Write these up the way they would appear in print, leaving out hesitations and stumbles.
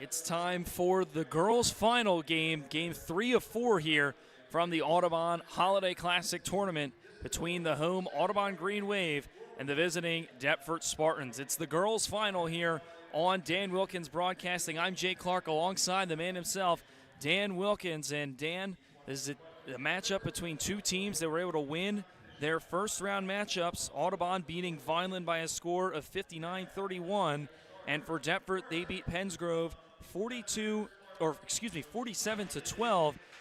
It's time for the girls' final game, game 3 of 4 here from the Audubon Holiday Classic Tournament between the home Audubon Green Wave and the visiting Deptford Spartans. It's the girls' final here on Dan Wilkins Broadcasting. I'm Jay Clark alongside the man himself, Dan Wilkins. And Dan, this is a matchup between two teams that were able to win their47 matchups. Audubon beating Vineland by a score of 59-31. And for Deptford, they beat Pensgrove 47-12.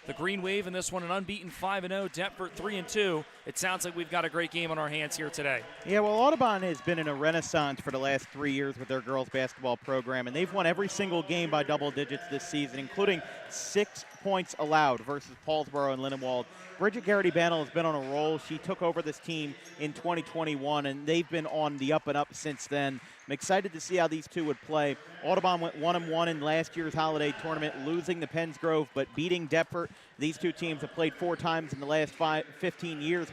The Green Wave in this one, an unbeaten 5-0. Deptford 3-2. It sounds like we've got a great game on our hands here today. Yeah, well, Audubon has been in a renaissance for the last 3 years with their girls basketball program, and they've won every single game by double digits this season, including 6 points allowed versus Paulsboro and Lindenwold. Bridget Garrity-Bantle has been on a roll. She took over this team in 2021, and they've been on the up and up since then. I'm excited to see how these two would play. Audubon went 1-1 in last year's holiday tournament, losing to Pensgrove, but beating Deptford. These two teams have played 4 times in the last 15 years,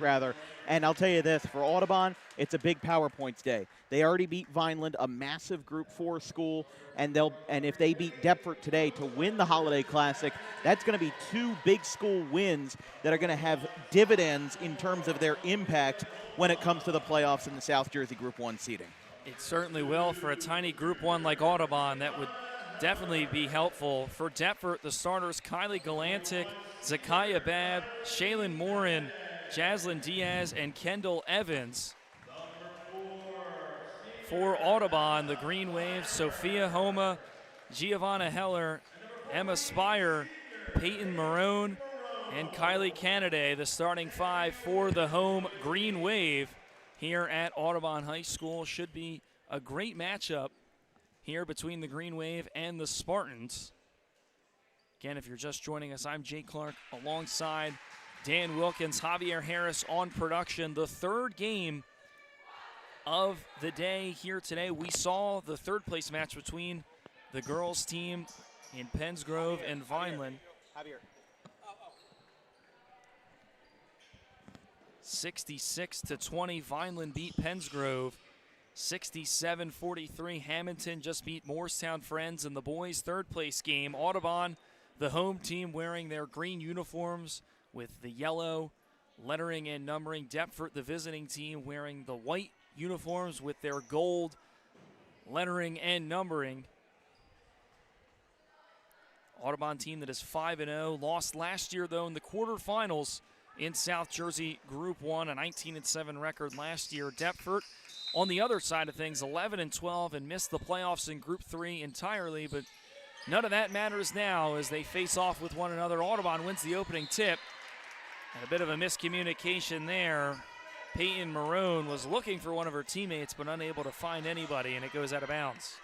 and I'll tell you this, for Audubon, it's a big power points day. They already beat Vineland, a massive Group 4 school, and if they beat Deptford today to win the Holiday Classic, that's going to be 2 big school wins that are going to have dividends in terms of their impact when it comes to the playoffs in the South Jersey Group 1 seeding. It certainly will. For a tiny Group 1 like Audubon, that would definitely be helpful. For Deptford, the starters, Kylie Galantic, Zakiah Babb, Shaylin Morin, Jaslyn Diaz, and Kendall Evans. For Audubon, the Green Wave, Sophia Homa, Giovanna Heller, Emma Spire, Peyton Marone, and Kylie Canaday, the starting 5 for the home Green Wave here at Audubon High School. Should be a great matchup here between the Green Wave and the Spartans. Again, if you're just joining us, I'm Jay Clark alongside Dan Wilkins, Javier Harris on production. The third game of the day here today. We saw the third place match between the girls team in Pensgrove and Vineland. 66-20, Vineland beat Pensgrove. 67-43, Hamilton just beat Morristown Friends in the boys' third place game. Audubon, the home team, wearing their green uniforms with the yellow lettering and numbering. Deptford, the visiting team, wearing the white uniforms with their gold lettering and numbering. Audubon team that is 5-0, lost last year though in the quarterfinals in South Jersey Group 1, a 19-7 record last year. Deptford, on the other side of things, 11-12 and missed the playoffs in Group 3 entirely, but none of that matters now as they face off with one another. Audubon wins the opening tip, and a bit of a miscommunication there. Peyton Marone was looking for one of her teammates but unable to find anybody, and it goes out of bounds.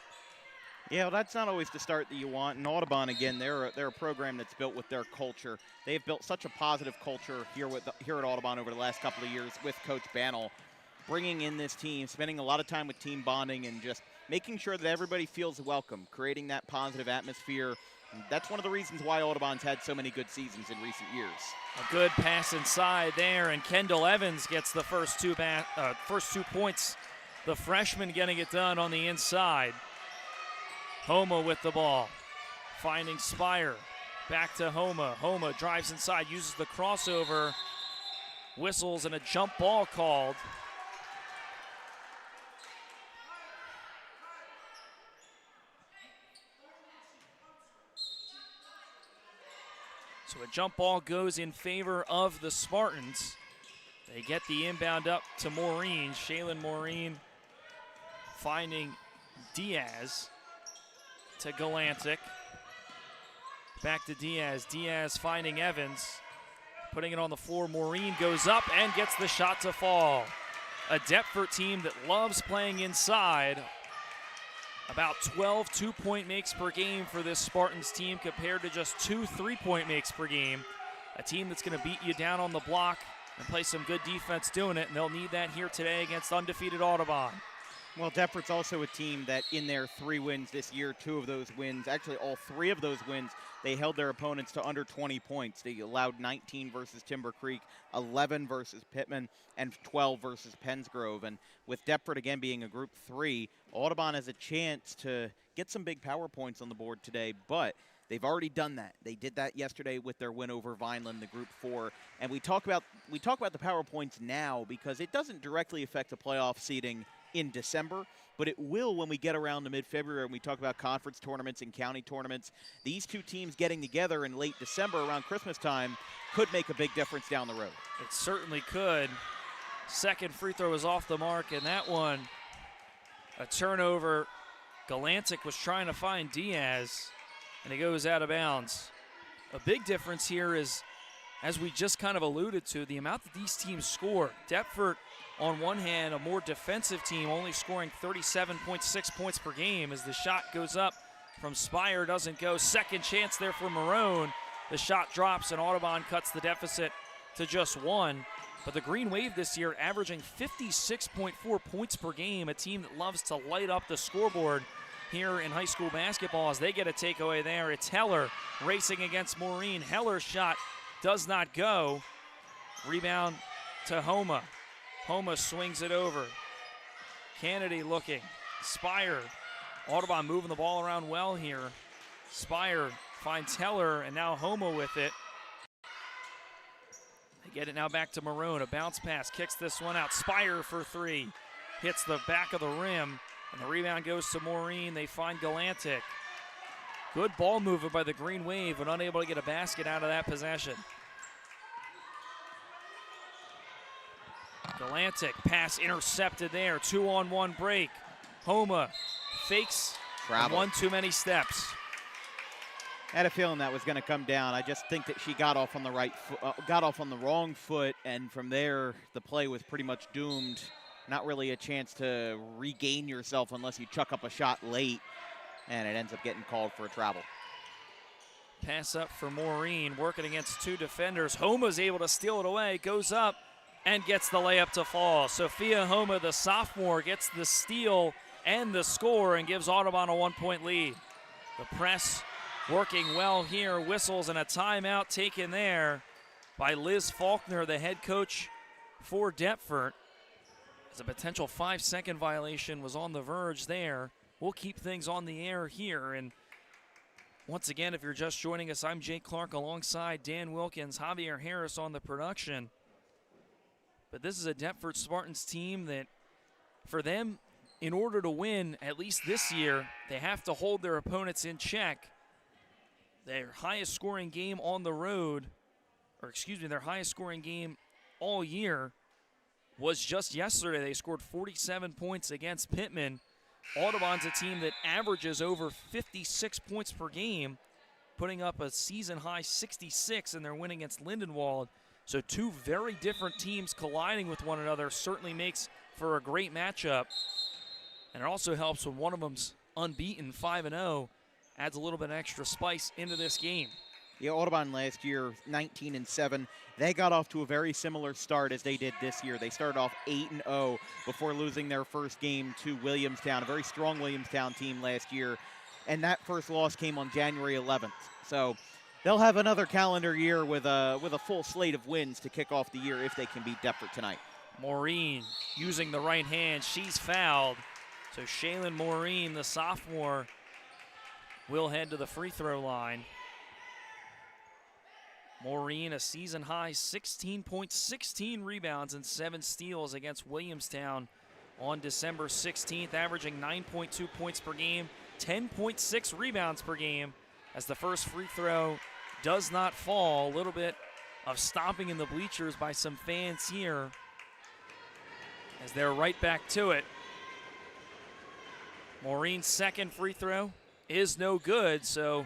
Yeah, well, that's not always the start that you want. And Audubon, again, they're a program that's built with their culture. They've built such a positive culture here at Audubon over the last couple of years with Coach Bantle, bringing in this team, spending a lot of time with team bonding, and just making sure that everybody feels welcome, creating that positive atmosphere. And that's one of the reasons why Audubon's had so many good seasons in recent years. A good pass inside there, and Kendall Evans gets the first two points. The freshman getting it done on the inside. Homa with the ball, finding Spire, back to Homa. Homa drives inside, uses the crossover, whistles, and a jump ball called. So a jump ball goes in favor of the Spartans. They get the inbound up to Maureen. Shaylin Maureen finding Diaz. To Galantic. Back to Diaz. Diaz finding Evans. Putting it on the floor. Maureen goes up and gets the shot to fall. A Deptford team that loves playing inside. About 12 two-point makes per game for this Spartans team compared to just 2 3-point makes per game. A team that's going to beat you down on the block and play some good defense doing it, and they'll need that here today against undefeated Audubon. Well, Deptford's also a team that in their 3 wins this year, 2 of those wins, actually all 3 of those wins, they held their opponents to under 20 points. They allowed 19 versus Timber Creek, 11 versus Pittman, and 12 versus Pensgrove. And with Deptford again being a Group 3, Audubon has a chance to get some big power points on the board today, but they've already done that. They did that yesterday with their win over Vineland, the Group 4. And we talk about the power points now because it doesn't directly affect the playoff seeding in December, but it will when we get around to mid-February and we talk about conference tournaments and county tournaments. These 2 teams getting together in late December around Christmas time could make a big difference down the road. It certainly could. Second free throw is off the mark, and that one, a turnover. Galantic was trying to find Diaz, and it goes out of bounds. A big difference here is, as we just kind of alluded to, the amount that these teams score. Deptford, on one hand, a more defensive team, only scoring 37.6 points per game as the shot goes up from Spire, doesn't go. Second chance there for Marone. The shot drops, and Audubon cuts the deficit to just 1. But the Green Wave this year averaging 56.4 points per game, a team that loves to light up the scoreboard here in high school basketball as they get a takeaway there. It's Heller racing against Maureen. Heller's shot does not go. Rebound to Homa. Homa swings it over. Kennedy looking. Spire. Audubon moving the ball around well here. Spire finds Heller, and now Homa with it. They get it now back to Marone. A bounce pass. Kicks this one out. Spire for 3. Hits the back of the rim, and the rebound goes to Maureen. They find Galantic. Good ball movement by the Green Wave, but unable to get a basket out of that possession. Galantic, pass intercepted there. 2-on-1 break. Homa fakes. One too many steps. I had a feeling that was going to come down. I just think that she got off on the wrong foot, and from there the play was pretty much doomed. Not really a chance to regain yourself unless you chuck up a shot late, and it ends up getting called for a travel. Pass up for Maureen, working against 2 defenders. Homa's able to steal it away, goes up, and gets the layup to fall. Sophia Homa, the sophomore, gets the steal and the score and gives Audubon a 1-point lead. The press working well here. Whistles and a timeout taken there by Liz Faulkner, the head coach for Deptford. As a potential 5-second violation was on the verge there. We'll keep things on the air here. And once again, if you're just joining us, I'm Jake Clark alongside Dan Wilkins, Javier Harris on the production. But this is a Deptford Spartans team that, for them, in order to win, at least this year, they have to hold their opponents in check. Their highest scoring game on the road, their highest scoring game all year was just yesterday. They scored 47 points against Pittman. Audubon's a team that averages over 56 points per game, putting up a season-high 66 in their win against Lindenwold. So 2 very different teams colliding with one another certainly makes for a great matchup. And it also helps when one of them's unbeaten, 5-0, adds a little bit of extra spice into this game. Yeah, Audubon last year, 19-7. They got off to a very similar start as they did this year. They started off 8-0 before losing their first game to Williamstown, a very strong Williamstown team last year. And that first loss came on January 11th. So they'll have another calendar year with a full slate of wins to kick off the year if they can beat Deptford tonight. Maureen using the right hand. She's fouled. So Shaylin Maureen, the sophomore, will head to the free throw line. Maureen, a season-high 16 rebounds and 7 steals against Williamstown on December 16th, averaging 9.2 points per game, 10.6 rebounds per game, as the first free throw does not fall. A little bit of stomping in the bleachers by some fans here as they're right back to it. Maureen's second free throw is no good, so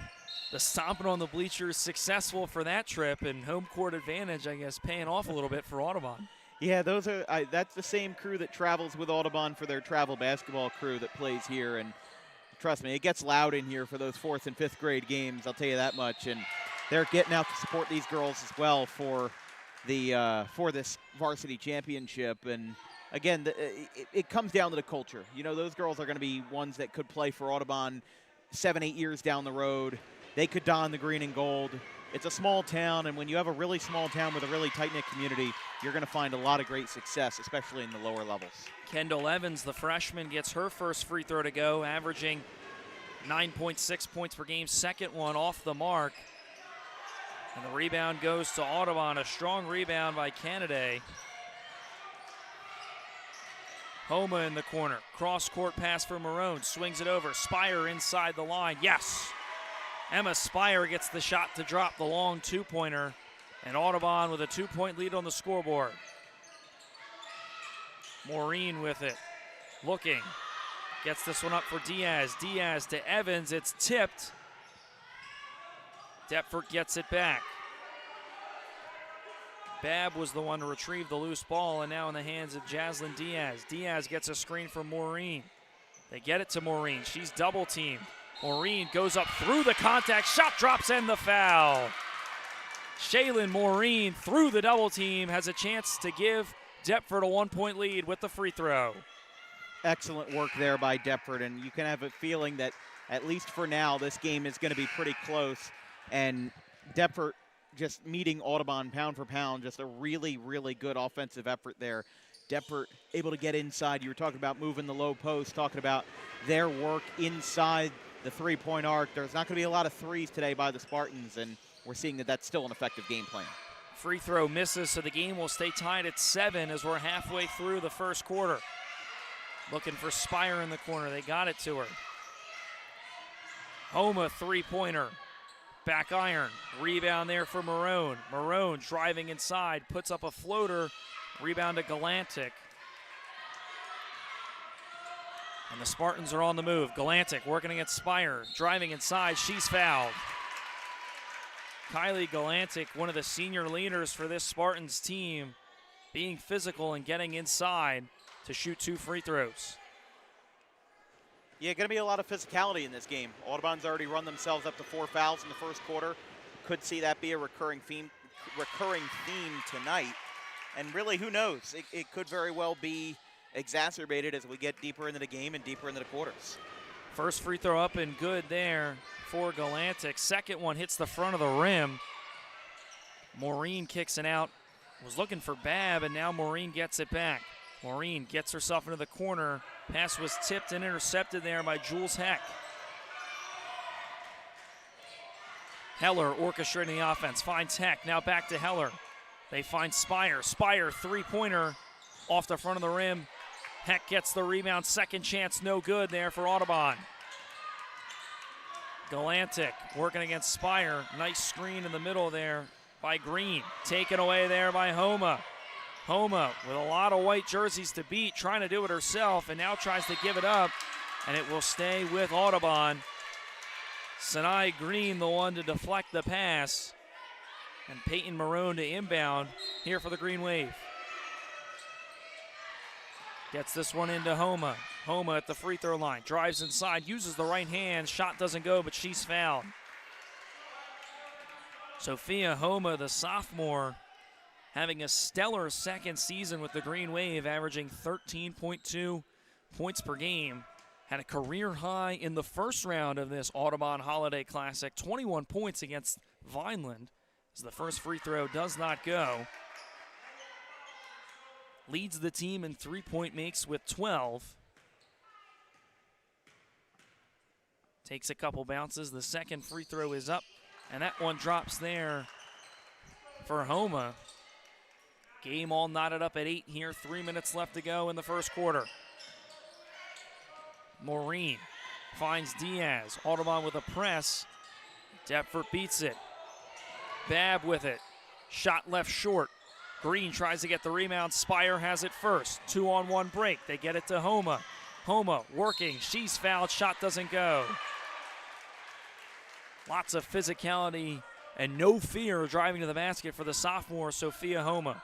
the stomping on the bleachers successful for that trip, and home court advantage, I guess, paying off a little bit for Audubon. Yeah, that's the same crew that travels with Audubon for their travel basketball crew that plays here, and trust me, it gets loud in here for those 4th and 5th grade games, I'll tell you that much, and they're getting out to support these girls as well for this varsity championship, and again, it comes down to the culture. You know, those girls are going to be ones that could play for Audubon 7, 8 years down the road. They could don the green and gold. It's a small town, and when you have a really small town with a really tight-knit community, you're going to find a lot of great success, especially in the lower levels. Kendall Evans, the freshman, gets her first free throw to go, averaging 9.6 points per game. Second one off the mark. And the rebound goes to Audubon. A strong rebound by Canada. Homa in the corner. Cross-court pass for Marone. Swings it over. Spire inside the line. Yes! Emma Spire gets the shot to drop the long two-pointer. And Audubon with a 2-point lead on the scoreboard. Maureen with it. Looking. Gets this one up for Diaz. Diaz to Evans. It's tipped. Deptford gets it back. Babb was the one to retrieve the loose ball, and now in the hands of Jaslyn Diaz. Diaz gets a screen from Maureen. They get it to Maureen. She's double-teamed. Maureen goes up through the contact. Shot drops and the foul. Shaylin Maureen through the double team has a chance to give Deptford a 1-point lead with the free throw. Excellent work there by Deptford, and you can have a feeling that at least for now this game is going to be pretty close, and Deptford just meeting Audubon pound for pound, just a really, really good offensive effort there. Deptford able to get inside. You were talking about moving the low post, talking about their work inside the three-point arc. There's not going to be a lot of threes today by the Spartans, and we're seeing that that's still an effective game plan. Free throw misses, so the game will stay tied at 7 as we're halfway through the first quarter. Looking for Spire in the corner. They got it to her. Homa three-pointer. Back iron. Rebound there for Marone. Marone driving inside. Puts up a floater. Rebound to Galantic. And the Spartans are on the move. Galantic working against Spire. Driving inside. She's fouled. Kylie Galantic, one of the senior leaders for this Spartans team, being physical and getting inside to shoot 2 free throws. Yeah, going to be a lot of physicality in this game. Audubon's already run themselves up to 4 fouls in the first quarter. Could see that be a recurring theme tonight. And really, who knows? It could very well be exacerbated as we get deeper into the game and deeper into the quarters. First free throw up and good there for Galantic. Second one hits the front of the rim. Maureen kicks it out. Was looking for Babb, and now Maureen gets it back. Maureen gets herself into the corner. Pass was tipped and intercepted there by Jules Heck. Heller orchestrating the offense. Finds Heck. Now back to Heller. They find Spire. Spire, three-pointer off the front of the rim. Heck gets the rebound. Second chance, no good there for Audubon. Galantic working against Spire. Nice screen in the middle there by Green. Taken away there by Homa. Homa with a lot of white jerseys to beat, trying to do it herself, and now tries to give it up, and it will stay with Audubon. Sinai Green, the one to deflect the pass, and Peyton Marone to inbound here for the Green Wave. Gets this one into Homa. Homa at the free throw line, drives inside, uses the right hand, shot doesn't go, but she's fouled. Sophia Homa, the sophomore, having a stellar second season with the Green Wave, averaging 13.2 points per game. Had a career high in the first round of this Audubon Holiday Classic, 21 points against Vineland, as the first free throw does not go. Leads the team in three-point makes with 12. Takes a couple bounces. The second free throw is up, and that one drops there for Homa. Game all knotted up at 8 here. 3 minutes left to go in the first quarter. Maureen finds Diaz. Audubon with a press. Deptford beats it. Babb with it. Shot left short. Green tries to get the rebound. Spire has it first. 2-on-1 break. They get it to Homa. Homa working. She's fouled. Shot doesn't go. Lots of physicality and no fear driving to the basket for the sophomore Sophia Homa.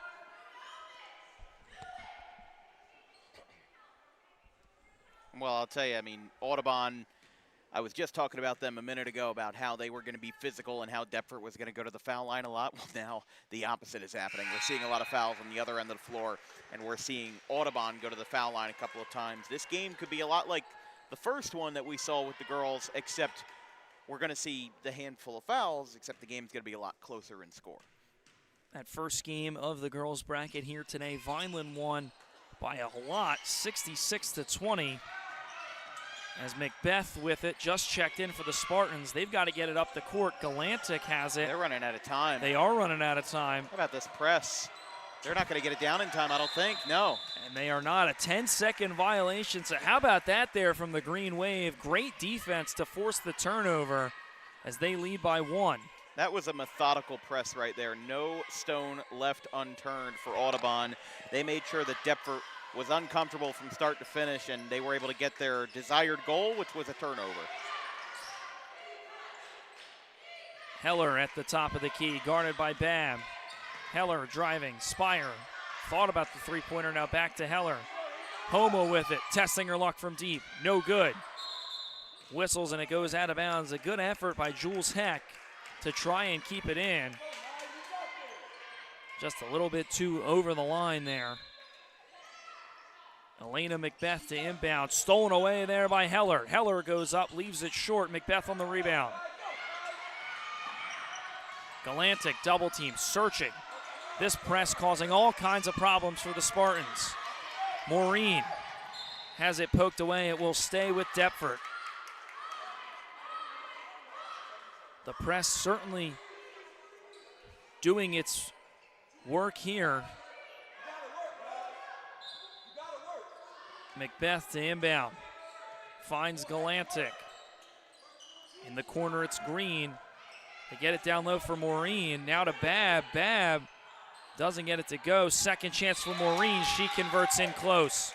Well, I'll tell you, I mean, Audubon, I was just talking about them a minute ago about how they were going to be physical and how Deptford was going to go to the foul line a lot. Well, now the opposite is happening. We're seeing a lot of fouls on the other end of the floor, and we're seeing Audubon go to the foul line a couple of times. This game could be a lot like the first one that we saw with the girls, except we're going to see the handful of fouls, except the game's going to be a lot closer in score. That first game of the girls bracket here today, Vineland won by a lot, 66-20. As Macbeth with it, just checked in for the Spartans. They've got to get it up the court. Galantic has it. They're running out of time. They are running out of time. How about this press? They're not going to get it down in time, I don't think. No. And they are not. A 10-second violation. So how about that there from the Green Wave? Great defense to force the turnover as they lead by 1. That was a methodical press right there. No stone left unturned for Audubon. They made sure that Deptford was uncomfortable from start to finish, and they were able to get their desired goal, which was a turnover. Heller at the top of the key, guarded by Babb. Heller driving, Spire. Thought about the three-pointer, now back to Heller. Homa with it, testing her luck from deep. No good. Whistles and it goes out of bounds. A good effort by Jules Heck to try and keep it in. Just a little bit too over the line there. Elena Macbeth to inbound. Stolen away there by Heller. Heller goes up, leaves it short. Macbeth on the rebound. Galantic double team, searching. This press causing all kinds of problems for the Spartans. Maureen has it poked away. It will stay with Deptford. The press certainly doing its work here. Macbeth to inbound. Finds Galantic. In the corner, it's Green. They get it down low for Maureen. Now to Babb. Babb doesn't get it to go. Second chance for Maureen. She converts in close.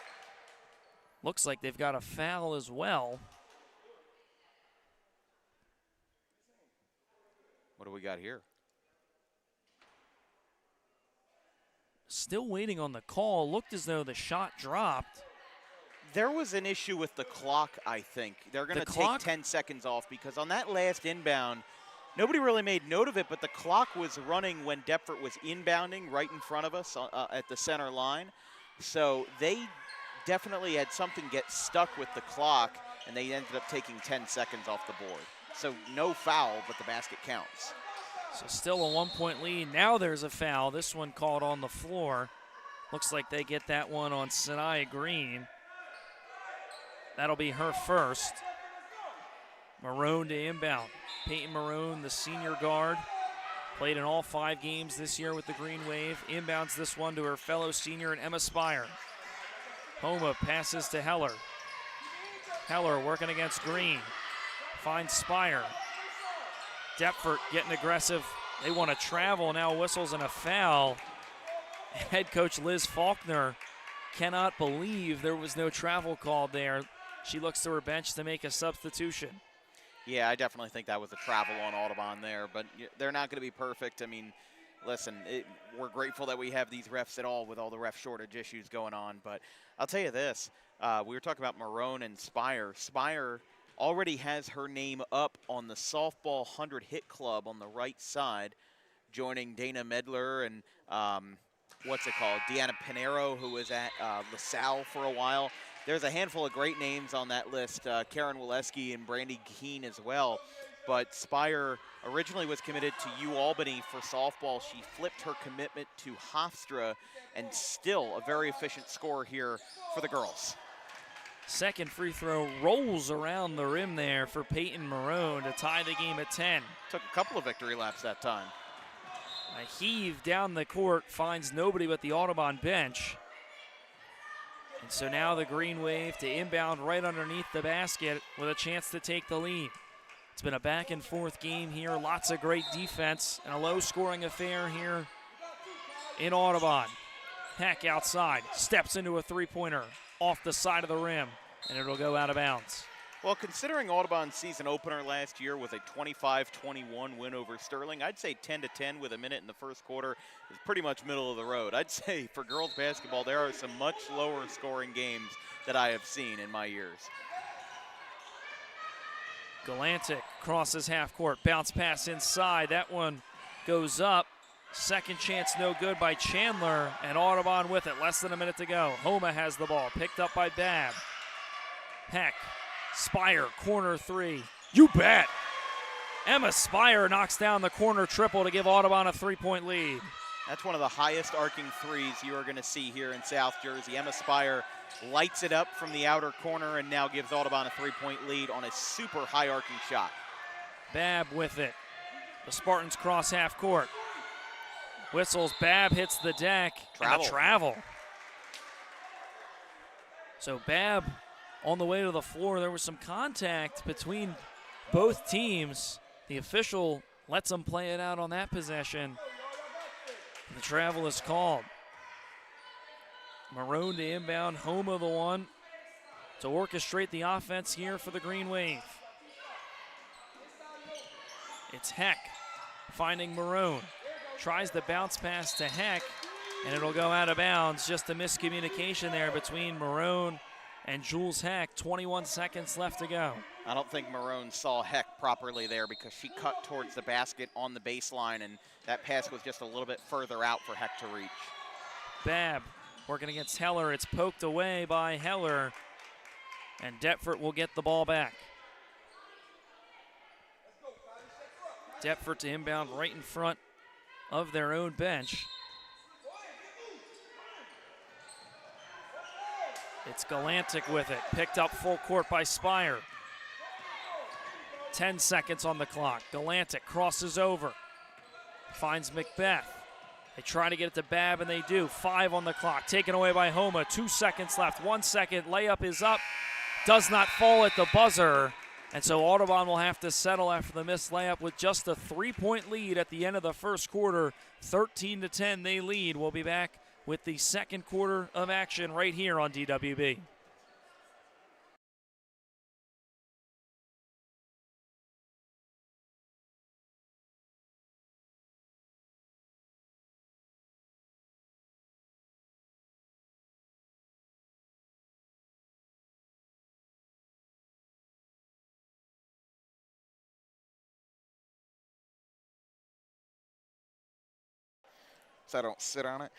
Looks like they've got a foul as well. What do we got here? Still waiting on the call. Looked as though the shot dropped. There was an issue with the clock, I think. They're going to take 10 seconds off because on that last inbound, nobody really made note of it, but the clock was running when Deptford was inbounding right in front of us at the center line. So they definitely had something get stuck with the clock, and they ended up taking 10 seconds off the board. So no foul, but the basket counts. So still a 1-point lead. Now there's a foul. This one called on the floor. Looks like they get that one on Sanaya Green. That'll be her first. Marone to inbound. Peyton Marone, the senior guard, played in all 5 games this year with the Green Wave. Inbounds this one to her fellow senior and Emma Spire. Homa passes to Heller. Heller working against Green. Finds Spire. Deptford getting aggressive. They want to travel now. Whistles and a foul. Head coach Liz Faulkner cannot believe there was no travel called there. She looks to her bench to make a substitution. Yeah, I definitely think that was a travel on Audubon there, but they're not going to be perfect. I mean, listen, we're grateful that we have these refs at all with all the ref shortage issues going on, but I'll tell you this. We were talking about Marone and Spire. Spire already has her name up on the softball 100 hit club on the right side, joining Dana Medler and Deanna Pinero, who was at LaSalle for a while. There's a handful of great names on that list, Karen Waleski and Brandy Keene as well. But Spire originally was committed to UAlbany for softball. She flipped her commitment to Hofstra, and still a very efficient score here for the girls. Second free throw rolls around the rim there for Peyton Marone to tie the game at 10. Took a couple of victory laps that time. A heave down the court finds nobody but the Audubon bench. And so now the Green Wave to inbound right underneath the basket with a chance to take the lead. It's been a back and forth game here. Lots of great defense and a low scoring affair here in Audubon. Heck outside, steps into a three-pointer off the side of the rim, and it'll go out of bounds. Well, considering Audubon's season opener last year was a 25-21 win over Sterling, I'd say 10-10 with a minute in the first quarter is pretty much middle of the road. I'd say for girls basketball, there are some much lower scoring games that I have seen in my years. Galantic crosses half court, bounce pass inside. That one goes up. Second chance no good by Chandler, and Audubon with it. Less than a minute to go. Homa has the ball, picked up by Babb. Heck, Spire, corner three. You bet! Emma Spire knocks down the corner triple to give Audubon a 3-point lead. That's one of the highest arcing threes you are going to see here in South Jersey. Emma Spire lights it up from the outer corner and now gives Audubon a 3-point lead on a super high arcing shot. Babb with it. The Spartans cross half court. Whistles, Babb hits the deck. Travel. And a travel. So Babb on the way to the floor. There was some contact between both teams. The official lets them play it out on that possession. The travel is called. Marone to inbound, Homa the one to orchestrate the offense here for the Green Wave. It's Heck finding Marone. Tries the bounce pass to Heck, and it'll go out of bounds. Just a miscommunication there between Marone and Jules Heck. 21 seconds left to go. I don't think Marone saw Heck properly there because she cut towards the basket on the baseline, and that pass was just a little bit further out for Heck to reach. Babb working against Heller. It's poked away by Heller, and Deptford will get the ball back. Deptford to inbound right in front of their own bench. It's Galantic with it, picked up full court by Spire. 10 seconds on the clock. Galantic crosses over, finds Macbeth. They try to get it to Babb, and they do. 5 on the clock, taken away by Homa. 2 seconds left, 1 second, layup is up, does not fall at the buzzer. And so Audubon will have to settle after the missed layup with just a 3-point lead at the end of the first quarter. 13-10 they lead. We'll be back with the second quarter of action right here on DWB. So I don't sit on it.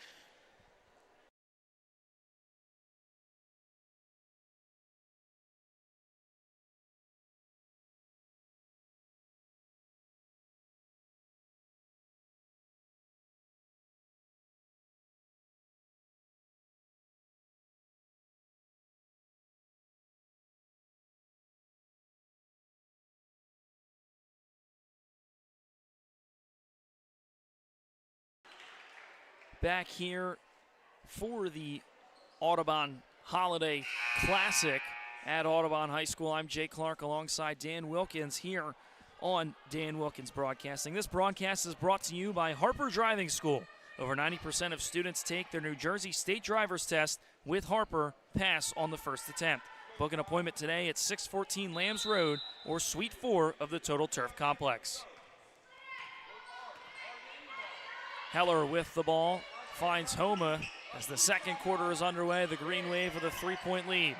Back here for the Audubon Holiday Classic at Audubon High School. I'm Jay Clark alongside Dan Wilkins here on Dan Wilkins Broadcasting. This broadcast is brought to you by Harper Driving School. Over 90% of students take their New Jersey State Driver's Test with Harper, pass on the first attempt. Book an appointment today at 614 Lambs Road or Suite 4 of the Total Turf Complex. Heller with the ball, finds Homa as the second quarter is underway. The Green Wave with a 3-point lead.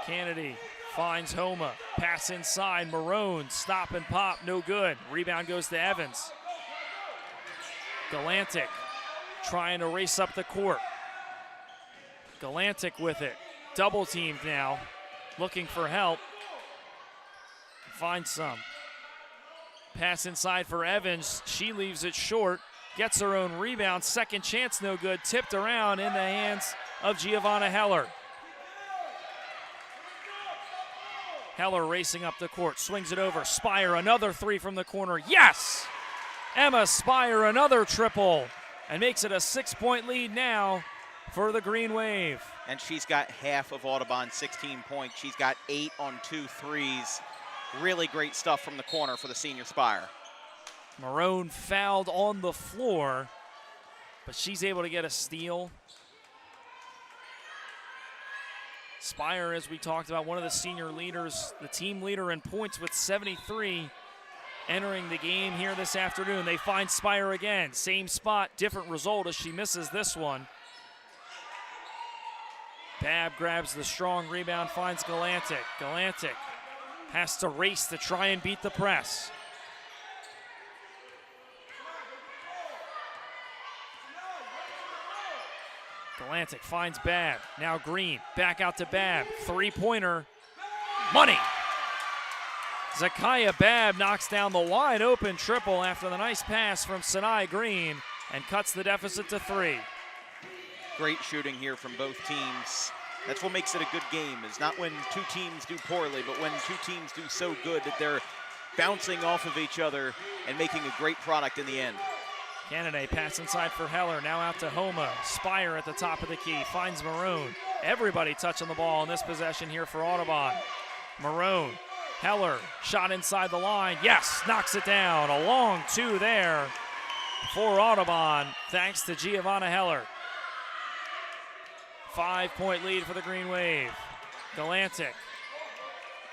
Kennedy finds Homa, pass inside, Marone, stop and pop, no good. Rebound goes to Evans. Galantic trying to race up the court. Galantic with it, double teamed now, looking for help. Finds some. Pass inside for Evans. She leaves it short. Gets her own rebound. Second chance, no good. Tipped around in the hands of Giovanna Heller. Heller racing up the court. Swings it over. Spire, another 3 from the corner. Yes! Emma Spire, another triple. And makes it a 6-point lead now for the Green Wave. And she's got half of Audubon's 16 points. She's got 8 on 2 threes. Really great stuff from the corner for the senior Spire. Marone fouled on the floor, but she's able to get a steal. Spire, as we talked about, one of the senior leaders, the team leader in points with 73, entering the game here this afternoon. They find Spire again. Same spot, different result as she misses this one. Babb grabs the strong rebound, finds Galantic. Galantic has to race to try and beat the press. Galantic finds Babb. Now Green. Back out to Babb. Three-pointer. Money. Zakiah Babb knocks down the wide open triple after the nice pass from Sinai Green and cuts the deficit to 3. Great shooting here from both teams. That's what makes it a good game, is not when two teams do poorly, but when two teams do so good that they're bouncing off of each other and making a great product in the end. Kennedy pass inside for Heller, now out to Homa. Spire at the top of the key, finds Maroon. Everybody touching the ball in this possession here for Audubon. Maroon, Heller, shot inside the line. Yes, knocks it down. A long 2 there for Audubon, thanks to Giovanna Heller. 5-point lead for the Green Wave. Galantic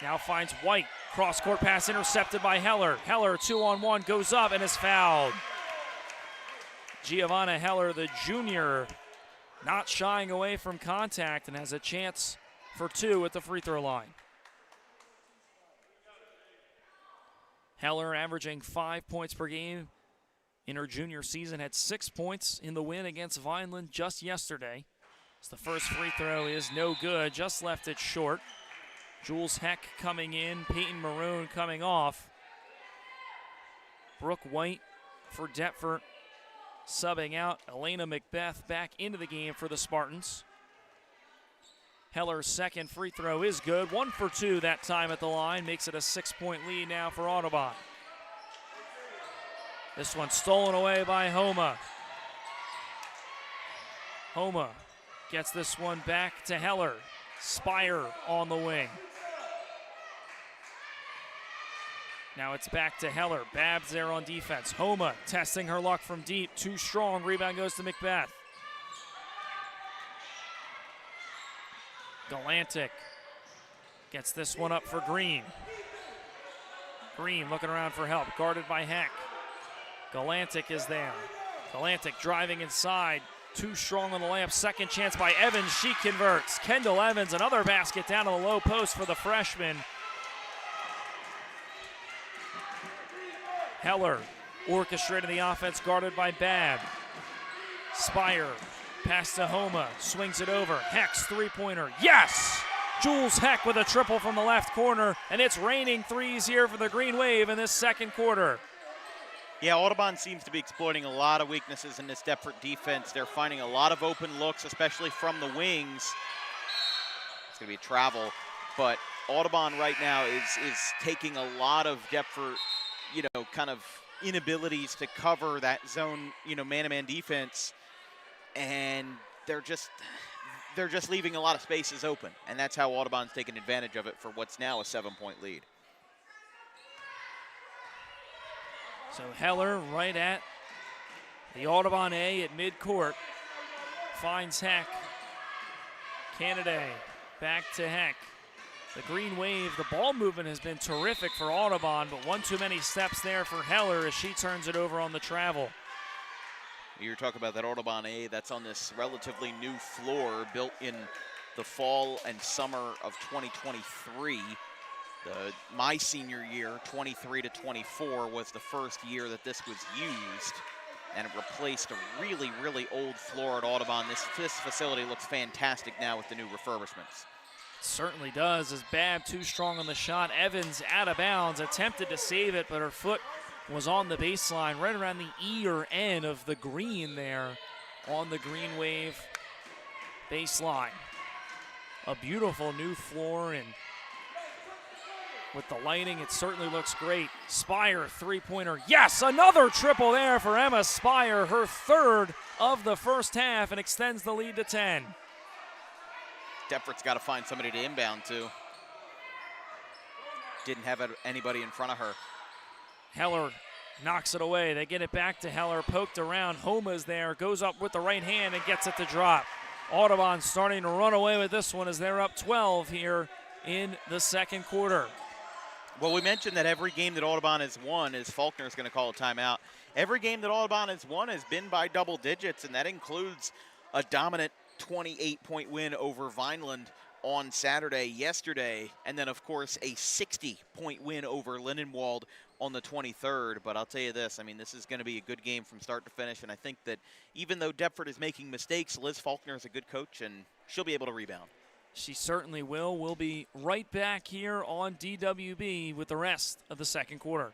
now finds White. Cross-court pass intercepted by Heller. Heller 2-on-1 goes up and is fouled. Giovanna Heller, the junior, not shying away from contact and has a chance for 2 at the free throw line. Heller averaging 5 points per game in her junior season, had 6 points in the win against Vineland just yesterday. So the first free throw is no good, just left it short. Jules Heck coming in, Peyton Maroon coming off. Brooke White for Deptford subbing out. Elena Macbeth back into the game for the Spartans. Heller's second free throw is good. 1 for 2 that time at the line. Makes it a 6-point lead now for Audubon. This one stolen away by Homa. Homa gets this one back to Heller. Spire on the wing. Now it's back to Heller. Babb's there on defense. Homa testing her luck from deep. Too strong. Rebound goes to Macbeth. Galantic gets this one up for Green. Green looking around for help. Guarded by Heck. Galantic is there. Galantic driving inside. Too strong on the layup. Second chance by Evans. She converts. Kendall Evans, another basket down to the low post for the freshman. Heller orchestrating the offense, guarded by Babb. Spire, pass to Homa, swings it over. Heck's three-pointer, yes! Jules Heck with a triple from the left corner, and it's raining threes here for the Green Wave in this second quarter. Yeah, Audubon seems to be exploiting a lot of weaknesses in this Deptford defense. They're finding a lot of open looks, especially from the wings. It's going to be travel, but Audubon right now is taking a lot of Deptford, kind of inabilities to cover that zone, man-to-man defense, and they're just leaving a lot of spaces open, and that's how Audubon's taking advantage of it for what's now a 7-point lead. So Heller right at the Audubon A at midcourt. Finds Heck. Canada back to Heck. The Green Wave, the ball movement has been terrific for Audubon, but one too many steps there for Heller as she turns it over on the travel. You're talking about that Audubon A that's on this relatively new floor built in the fall and summer of 2023. My senior year, 23 to 24, was the first year that this was used, and it replaced a really, really old floor at Audubon. This facility looks fantastic now with the new refurbishments. It certainly does, as Babb too strong on the shot. Evans out of bounds, attempted to save it, but her foot was on the baseline, right around the E or N of the green there on the Green Wave baseline. A beautiful new floor, and with the lighting, it certainly looks great. Spire, three-pointer. Yes, another triple there for Emma Spire, her third of the first half, and extends the lead to 10. Deptford's got to find somebody to inbound to. Didn't have anybody in front of her. Heller knocks it away. They get it back to Heller, poked around. Homa's there, goes up with the right hand and gets it to drop. Audubon starting to run away with this one as they're up 12 here in the second quarter. Well, we mentioned that every game that Audubon has won, as Faulkner's going to call a timeout, every game that Audubon has won has been by double digits, and that includes a dominant 28-point win over Vineland on Saturday, yesterday, and then, of course, a 60-point win over Lindenwold on the 23rd. But I'll tell you this, I mean, this is going to be a good game from start to finish, and I think that even though Deptford is making mistakes, Liz Faulkner is a good coach, and she'll be able to rebound. She certainly will. We'll be right back here on DWB with the rest of the second quarter.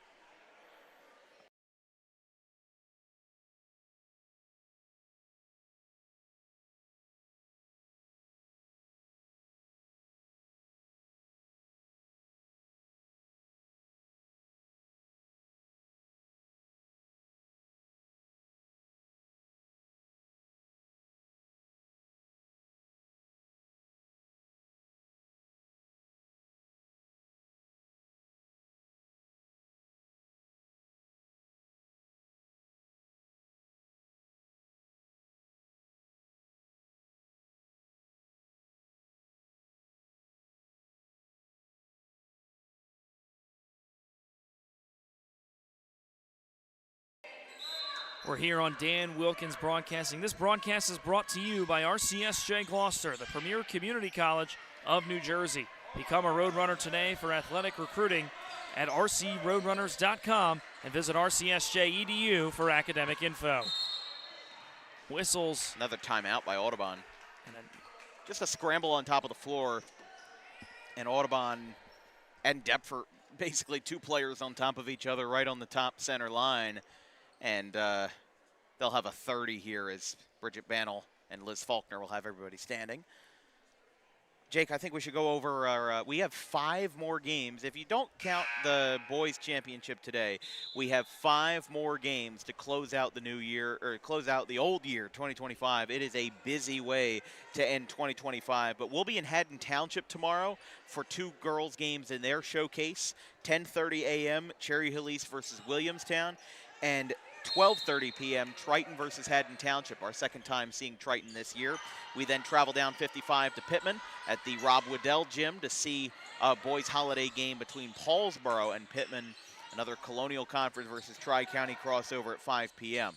We're here on Dan Wilkins Broadcasting. This broadcast is brought to you by RCSJ Gloucester, the premier community college of New Jersey. Become a Roadrunner today for athletic recruiting at rcroadrunners.com and visit rcsj.edu for academic info. Whistles. Another timeout by Audubon. And then just a scramble on top of the floor. And Audubon and Deptford, basically two players on top of each other right on the top center line. And they'll have a 30 here as Bridget Bannell and Liz Faulkner will have everybody standing. Jake, I think we should go over our, we have 5 more games. If you don't count the boys championship today, we have 5 more games to close out the new year, or close out the old year, 2025. It is a busy way to end 2025, but we'll be in Haddon Township tomorrow for 2 girls games in their showcase. 10:30 a.m. Cherry Hill East versus Williamstown, and 12:30 p.m. Triton versus Haddon Township, our second time seeing Triton this year. We then travel down 55 to Pittman at the Rob Waddell Gym to see a boys holiday game between Paulsboro and Pittman, another Colonial Conference versus Tri-County crossover at 5 p.m.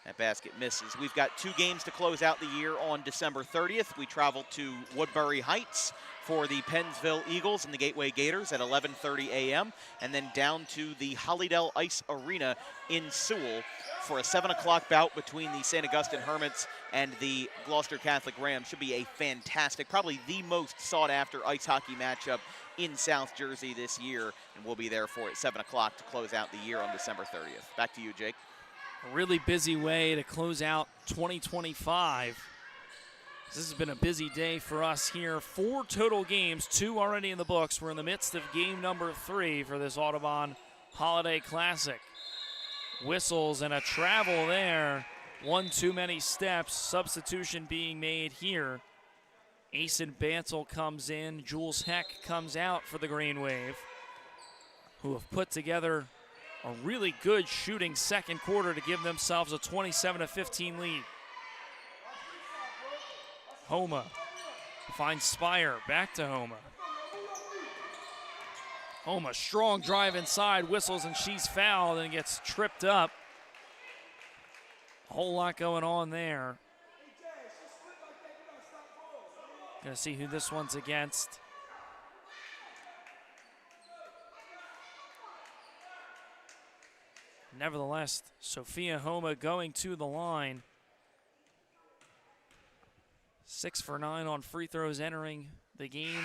That basket misses. We've got 2 games to close out the year on December 30th. We travel to Woodbury Heights for the Pennsville Eagles and the Gateway Gators at 11:30 a.m. and then down to the Hollydale Ice Arena in Sewell for a 7 o'clock bout between the St. Augustine Hermits and the Gloucester Catholic Rams. Should be a fantastic, probably the most sought-after ice hockey matchup in South Jersey this year, and we'll be there for it at 7 o'clock to close out the year on December 30th. Back to you, Jake. A really busy way to close out 2025. This has been a busy day for us here. 4 total games, 2 already in the books. We're in the midst of game number 3 for this Audubon Holiday Classic. Whistles and a travel there. 1 too many steps. Substitution being made here. Asen Bantle comes in. Jules Heck comes out for the Green Wave, who have put together a really good shooting second quarter to give themselves a 27-15 lead. Homa finds Spire, back to Homa. Homa, strong drive inside, whistles, and she's fouled and gets tripped up. A whole lot going on there. Gonna see who this one's against. Nevertheless, Sophia Homa going to the line. 6 for 9 on free throws entering the game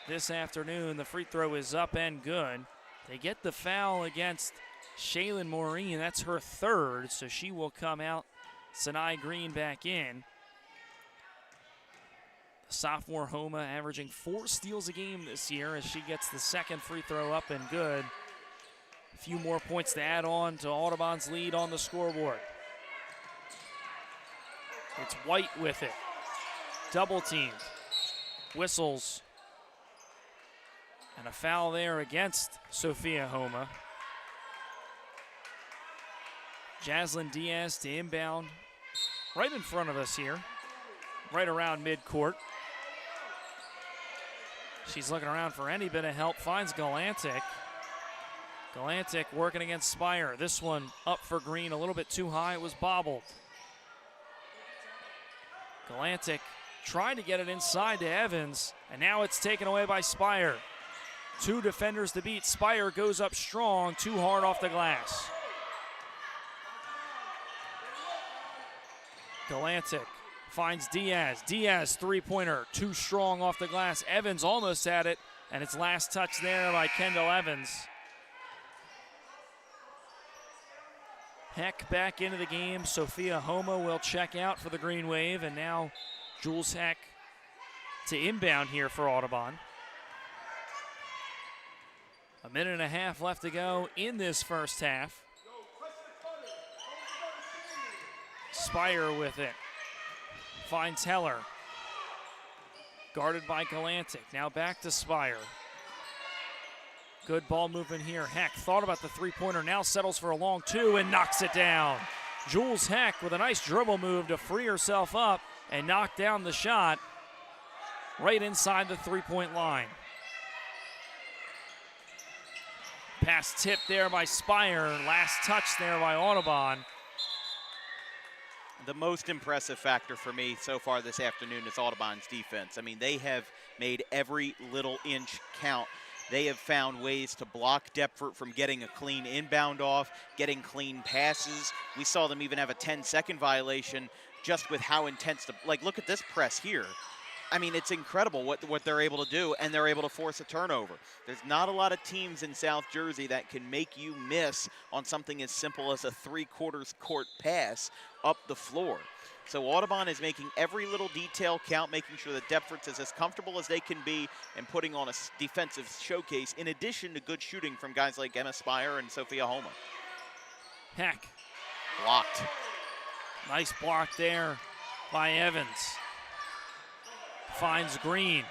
this afternoon. The free throw is up and good. They get the foul against Shaylin Maureen. That's her 3rd, so she will come out. Sinai Green back in. The sophomore Homa averaging 4 steals a game this year as she gets the 2nd free throw up and good. A few more points to add on to Audubon's lead on the scoreboard. It's White with it. Double teamed. Whistles. And a foul there against Sophia Homa. Jaslyn Diaz to inbound. Right in front of us here. Right around midcourt. She's looking around for any bit of help. Finds Galantic. Galantic working against Spire. This one up for Green, a little bit too high. It was bobbled. Galantic trying to get it inside to Evans, and now it's taken away by Spire. 2 defenders to beat. Spire goes up strong, too hard off the glass. Galantic finds Diaz. Diaz, three-pointer, too strong off the glass. Evans almost had it, and it's last touch there by Kendall Evans. Heck back into the game. Sophia Homa will check out for the Green Wave, and now Jules Heck to inbound here for Audubon. 1.5 minutes left to go in this first half. Spire with it. Finds Heller. Guarded by Galantic. Now back to Spire. Good ball movement here. Heck thought about the three-pointer, now settles for a long 2 and knocks it down. Jules Heck with a nice dribble move to free herself up and knock down the shot right inside the three-point line. Pass tipped there by Spire. Last touch there by Audubon. The most impressive factor for me so far this afternoon is Audubon's defense. I mean, they have made every little inch count. They have found ways to block Deptford from getting a clean inbound off, getting clean passes. We saw them even have a 10-second violation just with how intense look at this press here. I mean, it's incredible what they're able to do, and they're able to force a turnover. There's not a lot of teams in South Jersey that can make you miss on something as simple as a three-quarters court pass up the floor. So Audubon is making every little detail count, making sure that Deptford is as comfortable as they can be and putting on a defensive showcase, in addition to good shooting from guys like Emma Spire and Sophia Homa. Heck. Blocked. Nice block there by Evans. Finds Green.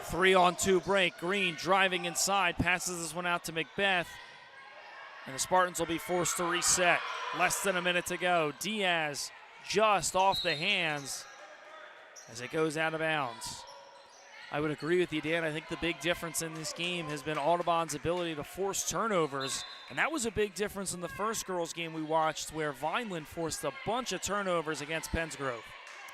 3-on-2 break. Green driving inside, passes this one out to Macbeth. And the Spartans will be forced to reset. Less than a minute to go. Diaz just off the hands as it goes out of bounds. I would agree with you, Dan. I think the big difference in this game has been Audubon's ability to force turnovers. And that was a big difference in the first girls game we watched, where Vineland forced a bunch of turnovers against Pennsgrove.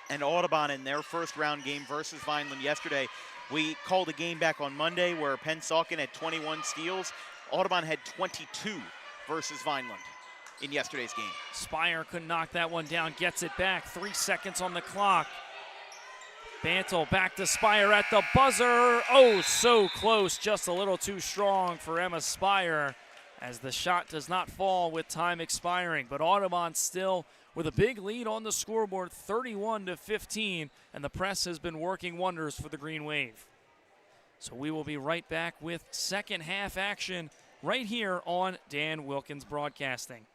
And Audubon in their first round game versus Vineland yesterday. We called a game back on Monday where Pennsauken had 21 steals. Audubon had 22 versus Vineland in yesterday's game. Spire couldn't knock that one down, gets it back. 3 seconds on the clock. Bantle back to Spire at the buzzer. Oh, so close, just a little too strong for Emma Spire, as the shot does not fall with time expiring. But Audubon still with a big lead on the scoreboard, 31-15, and the press has been working wonders for the Green Wave. So we will be right back with second half action right here on Dan Wilkins Broadcasting.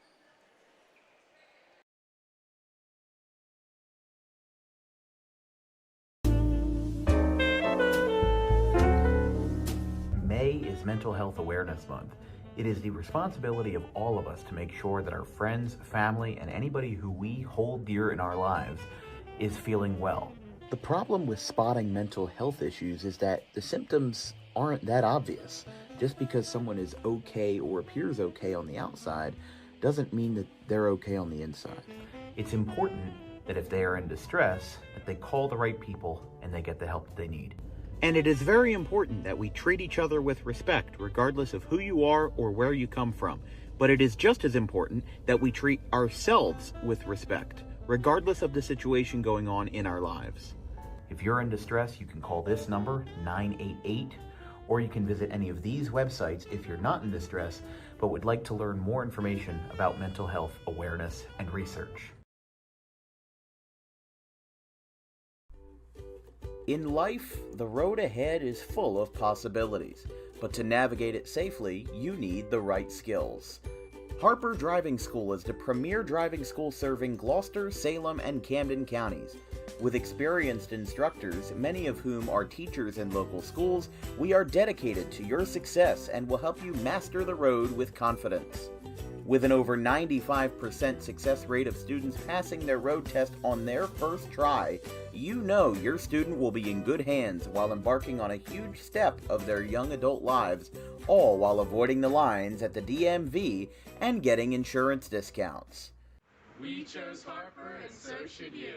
May is Mental Health Awareness Month. It is the responsibility of all of us to make sure that our friends, family, and anybody who we hold dear in our lives is feeling well. The problem with spotting mental health issues is that the symptoms aren't that obvious. Just because someone is okay or appears okay on the outside doesn't mean that they're okay on the inside. It's important that if they are in distress, that they call the right people and they get the help that they need. And it is very important that we treat each other with respect, regardless of who you are or where you come from. But it is just as important that we treat ourselves with respect, regardless of the situation going on in our lives. If you're in distress, you can call this number, 988, or you can visit any of these websites if you're not in distress, but would like to learn more information about mental health awareness and research. In life, the road ahead is full of possibilities, but to navigate it safely, you need the right skills. Harper Driving School is the premier driving school serving Gloucester, Salem, and Camden counties. With experienced instructors, many of whom are teachers in local schools, we are dedicated to your success and will help you master the road with confidence. With an over 95% success rate of students passing their road test on their first try, you know your student will be in good hands while embarking on a huge step of their young adult lives, all while avoiding the lines at the DMV and getting insurance discounts. We chose Harper, and so should you.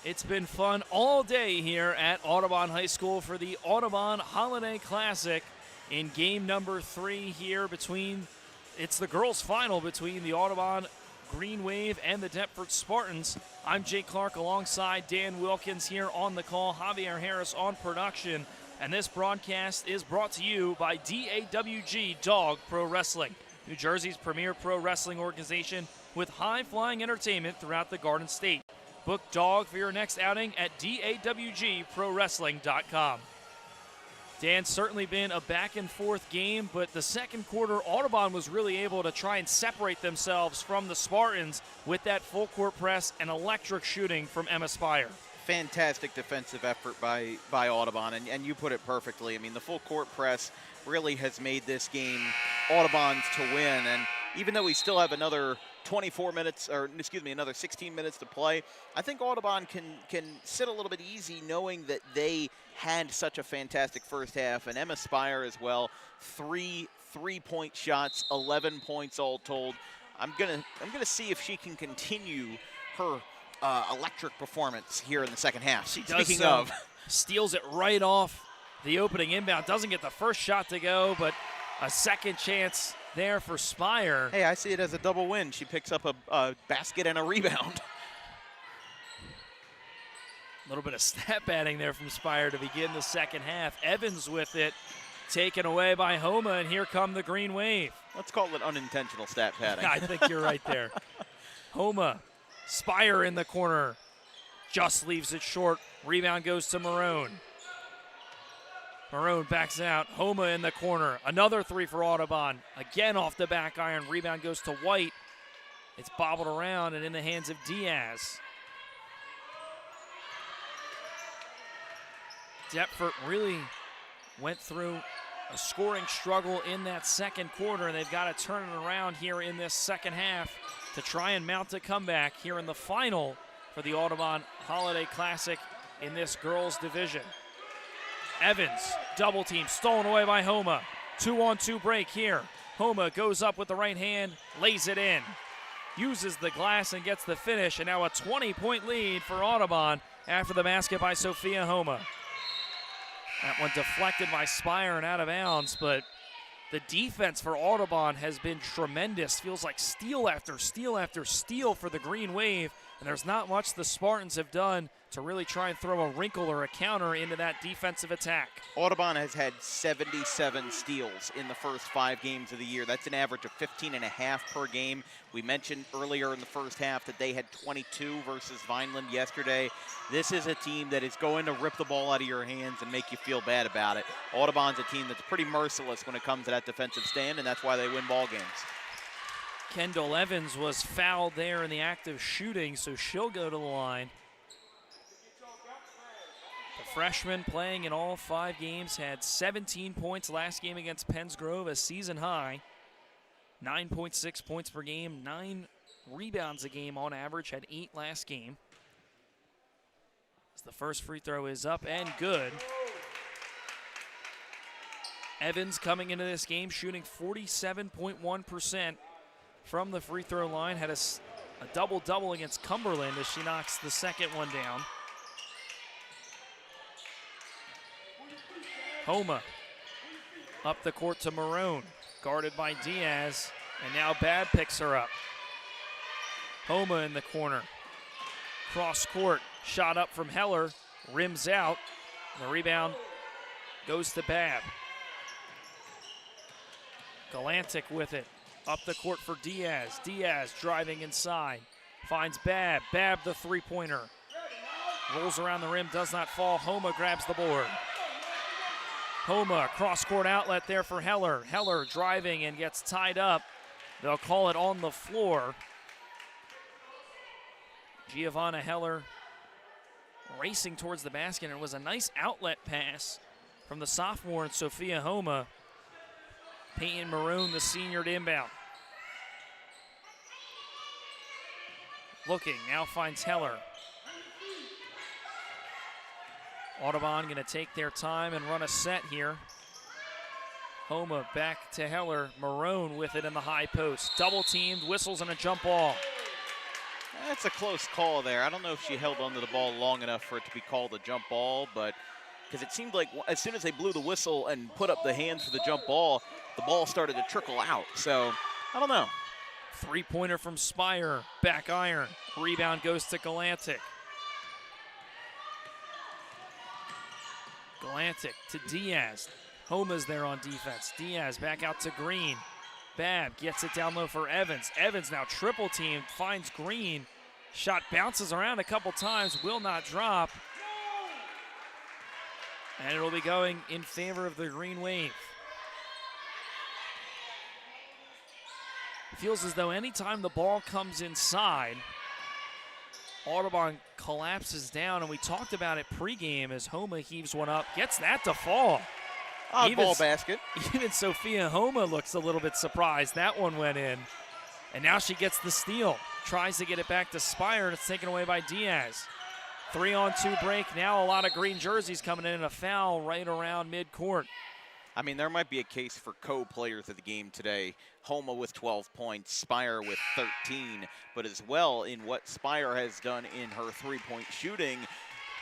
It's been fun all day here at Audubon High School for the Audubon Holiday Classic in game number 3 here it's the girls' final between the Audubon Green Wave and the Deptford Spartans. I'm Jake Clark alongside Dan Wilkins here on the call, Javier Harris on production, and this broadcast is brought to you by DAWG Dog Pro Wrestling, New Jersey's premier pro wrestling organization with high-flying entertainment throughout the Garden State. Book Dog for your next outing at DAWGProWrestling.com. Dan, certainly been a back-and-forth game, but the second quarter, Audubon was really able to try and separate themselves from the Spartans with that full-court press and electric shooting from Emma Spire. Fantastic defensive effort by Audubon, and you put it perfectly. I mean, the full-court press really has made this game Audubon's to win, and even though we still have another 16 minutes to play, I think Audubon can sit a little bit easy knowing that they had such a fantastic first half, and Emma Spire as well, 3 3-point shots, 11 points all told. I'm gonna see if she can continue her electric performance here in the second half. Speaking of, steals it right off the opening inbound, doesn't get the first shot to go, but a second chance there for Spire. Hey, I see it as a double win. She picks up a basket and a rebound. A little bit of stat padding there from Spire to begin the second half. Evans with it, taken away by Homa, and here come the Green Wave. Let's call it unintentional stat padding. I think you're right there. Homa, Spire in the corner, just leaves it short. Rebound goes to Marone. Marone backs out. Homa in the corner. Another 3 for Audubon. Again off the back iron. Rebound goes to White. It's bobbled around and in the hands of Diaz. Deptford really went through a scoring struggle in that second quarter, and they've got to turn it around here in this second half to try and mount a comeback here in the final for the Audubon Holiday Classic in this girls division. Evans, double team, stolen away by Homa. 2-on-2 break here. Homa goes up with the right hand, lays it in. Uses the glass and gets the finish, and now a 20-point lead for Audubon after the basket by Sophia Homa. That one deflected by Spire and out of bounds, but the defense for Audubon has been tremendous. Feels like steal after steal after steal for the Green Wave, and there's not much the Spartans have done to really try and throw a wrinkle or a counter into that defensive attack. Audubon has had 77 steals in the first 5 games of the year. That's an average of 15.5 per game. We mentioned earlier in the first half that they had 22 versus Vineland yesterday. This is a team that is going to rip the ball out of your hands and make you feel bad about it. Audubon's a team that's pretty merciless when it comes to that defensive stand, and that's why they win ball games. Kendall Evans was fouled there in the act of shooting, so she'll go to the line. The freshman playing in all 5 games had 17 points last game against Penns Grove, a season high. 9.6 points per game, 9 rebounds a game on average, had 8 last game. As the first free throw is up and good. Evans coming into this game shooting 47.1% from the free throw line. Had a double-double against Cumberland as she knocks the second one down. Homa up the court to Marone, guarded by Diaz, and now Babb picks her up. Homa in the corner. Cross court, shot up from Heller, rims out. The rebound goes to Babb. Galantic with it, up the court for Diaz. Diaz driving inside, finds Babb. Babb the three-pointer. Rolls around the rim, does not fall. Homa grabs the board. Homa, cross-court outlet there for Heller. Heller driving and gets tied up. They'll call it on the floor. Giovanna Heller racing towards the basket, and it was a nice outlet pass from the sophomore and Sophia Homa. Peyton Marone, the senior, to inbound. Looking, now finds Heller. Audubon going to take their time and run a set here. Homa back to Heller. Marone with it in the high post. Double teamed, whistles, and a jump ball. That's a close call there. I don't know if she held onto the ball long enough for it to be called a jump ball, but because it seemed like as soon as they blew the whistle and put up the hands for the jump ball, the ball started to trickle out. So, I don't know. Three-pointer from Spire, back iron. Rebound goes to Galantic. Galantic to Diaz. Homa's there on defense. Diaz back out to Green. Babb gets it down low for Evans. Evans now triple teamed, finds Green. Shot bounces around a couple times, will not drop. And it'll be going in favor of the Green Wave. It feels as though anytime the ball comes inside, Audubon collapses down, and we talked about it pregame as Homa heaves one up, gets that to fall. Ball basket. Even Sophia Homa looks a little bit surprised that one went in. And now she gets the steal. Tries to get it back to Spire, and it's taken away by Diaz. 3-on-2 break. Now a lot of green jerseys coming in, and a foul right around midcourt. I mean, there might be a case for co-players of the game today. Homa with 12 points, Spire with 13. But as well, in what Spire has done in her three-point shooting,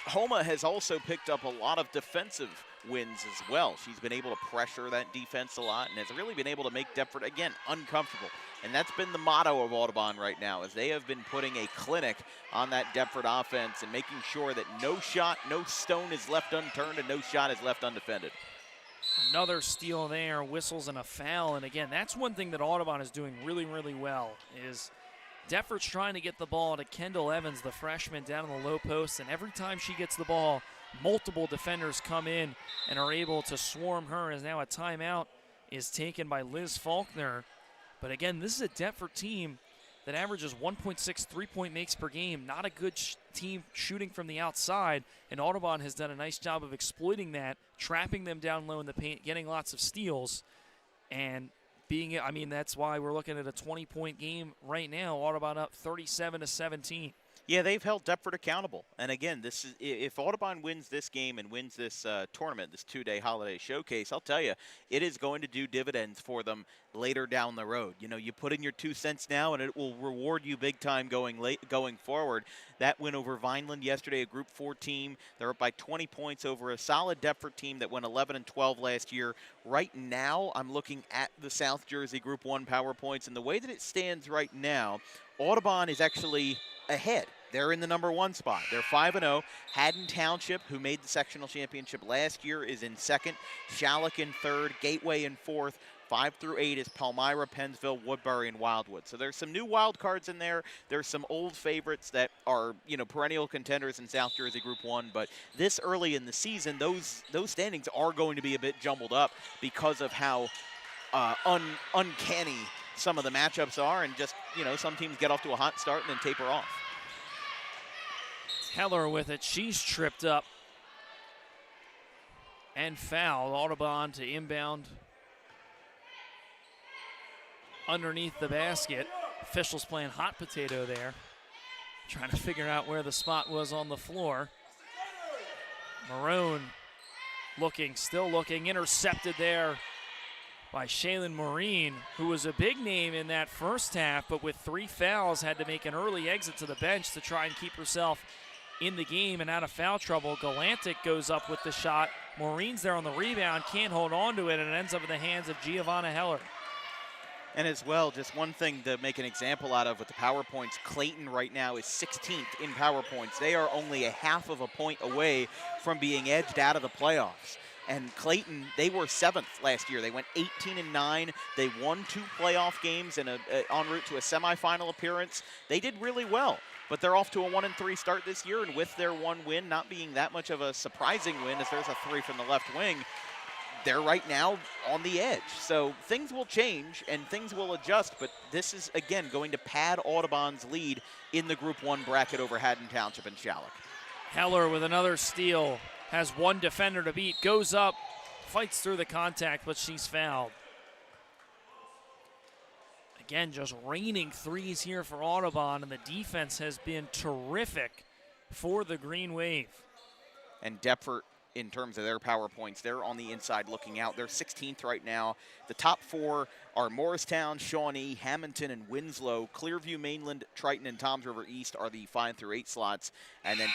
Homa has also picked up a lot of defensive wins as well. She's been able to pressure that defense a lot and has really been able to make Deptford, again, uncomfortable. And that's been the motto of Audubon right now, as they have been putting a clinic on that Deptford offense and making sure that no shot, no stone is left unturned and no shot is left undefended. Another steal there, whistles and a foul. And again, that's one thing that Audubon is doing really, really well, is Deptford's trying to get the ball to Kendall Evans, the freshman, down in the low post. And every time she gets the ball, multiple defenders come in and are able to swarm her, as now a timeout is taken by Liz Faulkner. But again, this is a Deptford team that averages 1.6 three-point makes per game. Not a good team shooting from the outside, and Audubon has done a nice job of exploiting that, trapping them down low in the paint, getting lots of steals, and being, I mean, that's why we're looking at a 20-point game right now. Audubon up 37-17. Yeah, they've held Deptford accountable. And again, this is, if Audubon wins this game and wins this tournament, this two-day holiday showcase, I'll tell you, it is going to do dividends for them later down the road. You know, you put in your 2 cents now, and it will reward you big time going forward. That win over Vineland yesterday, a Group 4 team. They're up by 20 points over a solid Deptford team that went 11-12 last year. Right now, I'm looking at the South Jersey Group 1 power points, and the way that it stands right now, Audubon is actually ahead. They're in the number 1 spot. They're 5-0. Haddon Township, who made the sectional championship last year, is in 2nd. Shallock in 3rd. Gateway in 4th. 5 through 8 is Palmyra, Pennsville, Woodbury, and Wildwood. So there's some new wild cards in there. There's some old favorites that are, you know, perennial contenders in South Jersey Group 1. But this early in the season, those standings are going to be a bit jumbled up because of how uncanny some of the matchups are, and just, you know, some teams get off to a hot start and then taper off. Heller with it. She's tripped up and fouled. Audubon to inbound underneath the basket. Officials playing hot potato there, trying to figure out where the spot was on the floor. Marone still looking, intercepted there by Shaylin Maureen, who was a big name in that first half, but with 3 fouls had to make an early exit to the bench to try and keep herself in the game and out of foul trouble. Galantic goes up with the shot. Maureen's there on the rebound, can't hold on to it, and it ends up in the hands of Giovanna Heller. And as well, just one thing to make an example out of with the power points, Clayton right now is 16th in power points. They are only a half of a point away from being edged out of the playoffs. And Clayton, they were 7th last year. They went 18-9. They won 2 playoff games and en route to a semifinal appearance. They did really well, but they're off to a 1-3 start this year. And with their 1 win not being that much of a surprising win, as there's a 3 from the left wing, they're right now on the edge. So things will change and things will adjust, but this is, again, going to pad Audubon's lead in the Group 1 bracket over Haddon Township and Shallock. Heller with another steal, has 1 defender to beat, goes up, fights through the contact, but she's fouled. Again, just raining threes here for Audubon, and the defense has been terrific for the Green Wave. And Deptford in terms of their power points. They're on the inside looking out. They're 16th right now. The top 4 are Morristown, Shawnee, Hamilton, and Winslow. Clearview, Mainland, Triton, and Toms River East are the 5 through 8 slots. And then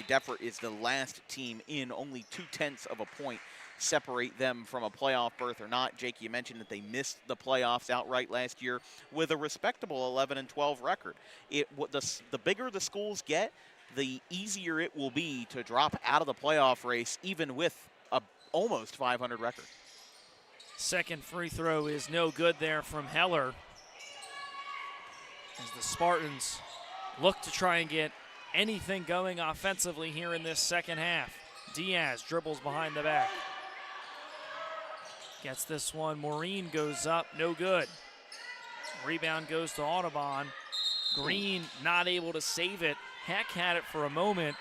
Deptford is the last team in. Only 0.2 of a point separate them from a playoff berth or not. Jake, you mentioned that they missed the playoffs outright last year with a respectable 11-12 record. The bigger the schools get, the easier it will be to drop out of the playoff race, even with a almost 500 record. Second free throw is no good there from Heller, as the Spartans look to try and get anything going offensively here in this second half. Diaz dribbles behind the back. Gets this one. Maureen goes up. No good. Rebound goes to Audubon. Green not able to save it. Heck had it for a moment.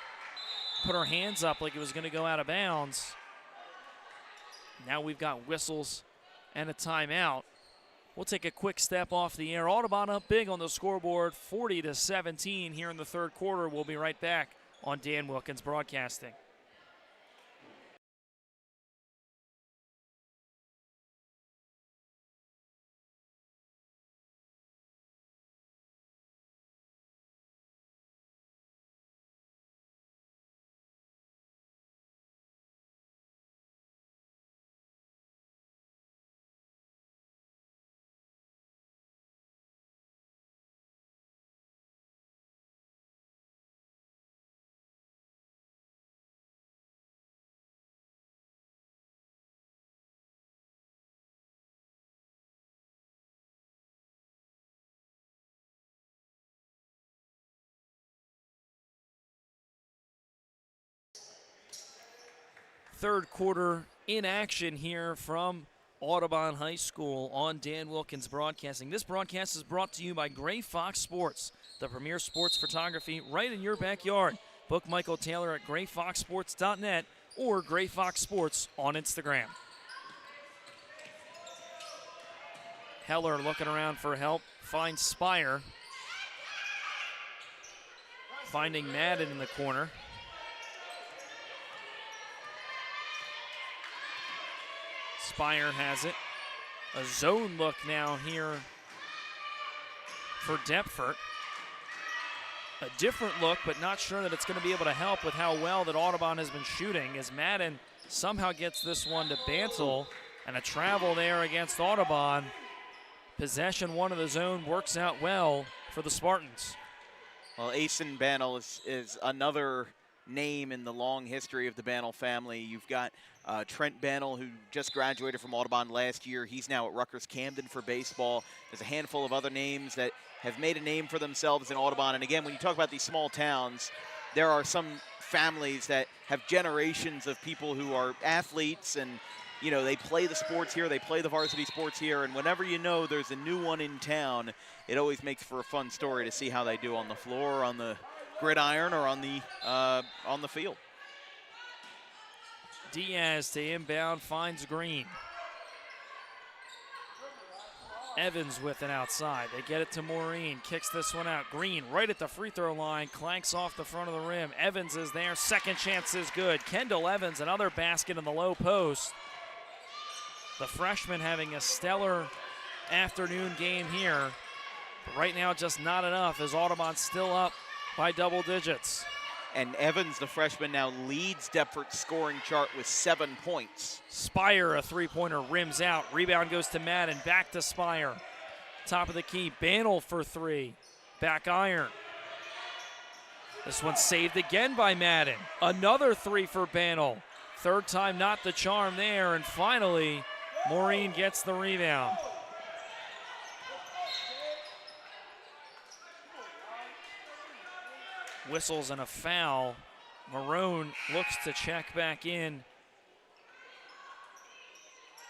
Put her hands up like it was going to go out of bounds. Now we've got whistles and a timeout. We'll take a quick step off the air. Audubon up big on the scoreboard, 40-17 here in the third quarter. We'll be right back on Dan Wilkins Broadcasting. Third quarter in action here from Audubon High School on Dan Wilkins Broadcasting. This broadcast is brought to you by Gray Fox Sports, the premier sports photography right in your backyard. Book Michael Taylor at grayfoxsports.net or Gray Fox Sports on Instagram. Heller looking around for help, finds Spire. Finding Madden in the corner. Spire has it. A zone look now here for Deptford. A different look, but not sure that it's going to be able to help with how well that Audubon has been shooting, as Madden somehow gets this one to Bantle, and a travel there against Audubon. Possession one of the zone works out well for the Spartans. Well, Asen Bantle is another name in the long history of the Bantle family. You've got Trent Bantle, who just graduated from Audubon last year. He's now at Rutgers Camden for baseball. There's a handful of other names that have made a name for themselves in Audubon. And again, when you talk about these small towns, there are some families that have generations of people who are athletes, and you know, they play the sports here, they play the varsity sports here, and whenever you know there's a new one in town, it always makes for a fun story to see how they do on the floor, on the gridiron, or on the field. Diaz to inbound, finds Green. Evans with it outside. They get it to Maureen, kicks this one out. Green right at the free throw line, clanks off the front of the rim. Evans is there, second chance is good. Kendall Evans, another basket in the low post. The freshman having a stellar afternoon game here. But right now just not enough, as Audubon's still up by double digits. And Evans, the freshman, now leads Deptford's scoring chart with 7 points. Spire, a three-pointer, rims out. Rebound goes to Madden, back to Spire. Top of the key, Bantle for three. Back iron. This one's saved again by Madden. Another three for Bantle. Third time not the charm there, and finally, Maureen gets the rebound. Whistles and a foul. Marone looks to check back in.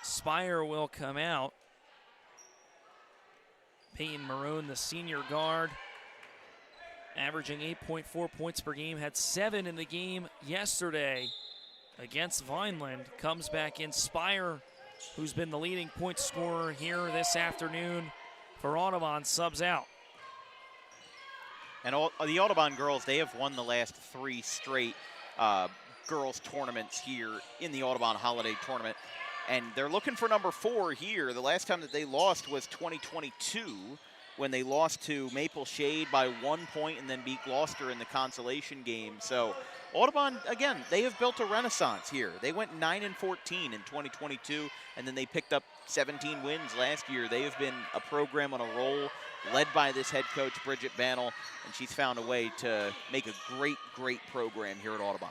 Spire will come out. Peyton Marone, the senior guard, averaging 8.4 points per game, had 7 in the game yesterday against Vineland. Comes back in. Spire, who's been the leading point scorer here this afternoon for Audubon, subs out. And the Audubon girls, they have won the last 3 straight girls tournaments here in the Audubon Holiday Tournament. And they're looking for number 4 here. The last time that they lost was 2022 when they lost to Maple Shade by 1 point and then beat Gloucester in the consolation game. So Audubon, again, they have built a renaissance here. They went 9-14 in 2022, and then they picked up 17 wins last year. They have been a program on a roll, led by this head coach, Bridget Bannell, and she's found a way to make a great, great program here at Audubon.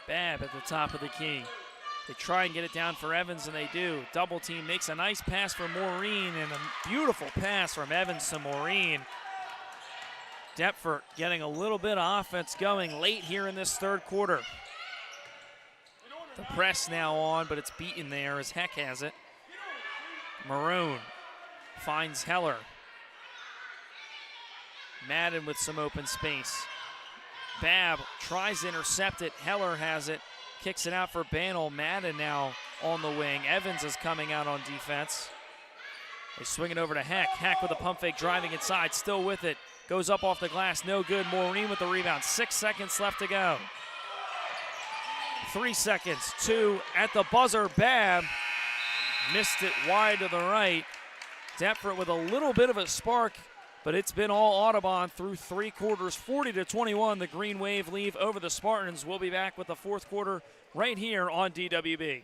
Babb at the top of the key. They try and get it down for Evans, and they do. Double team makes a nice pass for Maureen, and a beautiful pass from Evans to Maureen. Deptford getting a little bit of offense going late here in this third quarter. The press now on, but it's beaten there as Heck has it. Maroon finds Heller. Madden with some open space. Babb tries to intercept it. Heller has it. Kicks it out for Bannell. Madden now on the wing. Evans is coming out on defense. They swing it over to Heck. Heck with a pump fake driving inside. Still with it. Goes up off the glass. No good. Maureen with the rebound. 6 seconds left to go. 3 seconds. 2 at the buzzer. Babb missed it wide to the right. Deptford with a little bit of a spark, but it's been all Audubon through 3 quarters. 40-21, the Green Wave leave over the Spartans. We'll be back with the fourth quarter right here on DWB.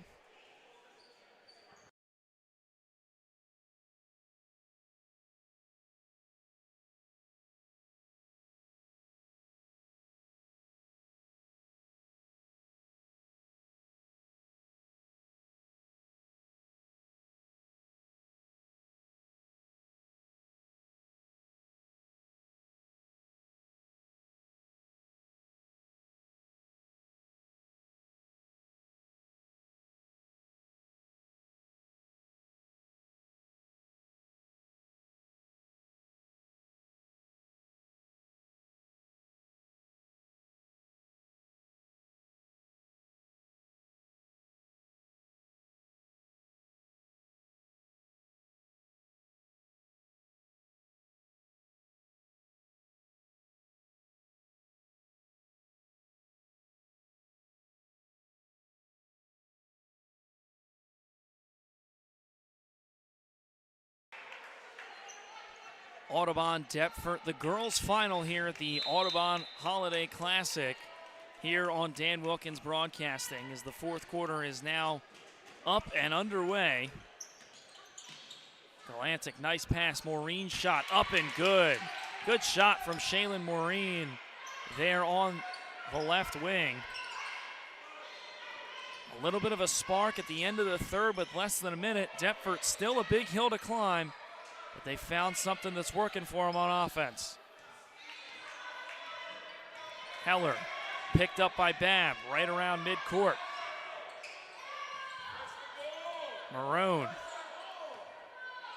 Audubon Deptford, the girls' final here at the Audubon Holiday Classic here on Dan Wilkins Broadcasting, as the fourth quarter is now up and underway. Galantic, nice pass. Maureen shot up and good. Good shot from Shaylin Maureen there on the left wing. A little bit of a spark at the end of the third with less than a minute. Deptford still a big hill to climb, but they found something that's working for them on offense. Heller picked up by Babb right around midcourt. Maroon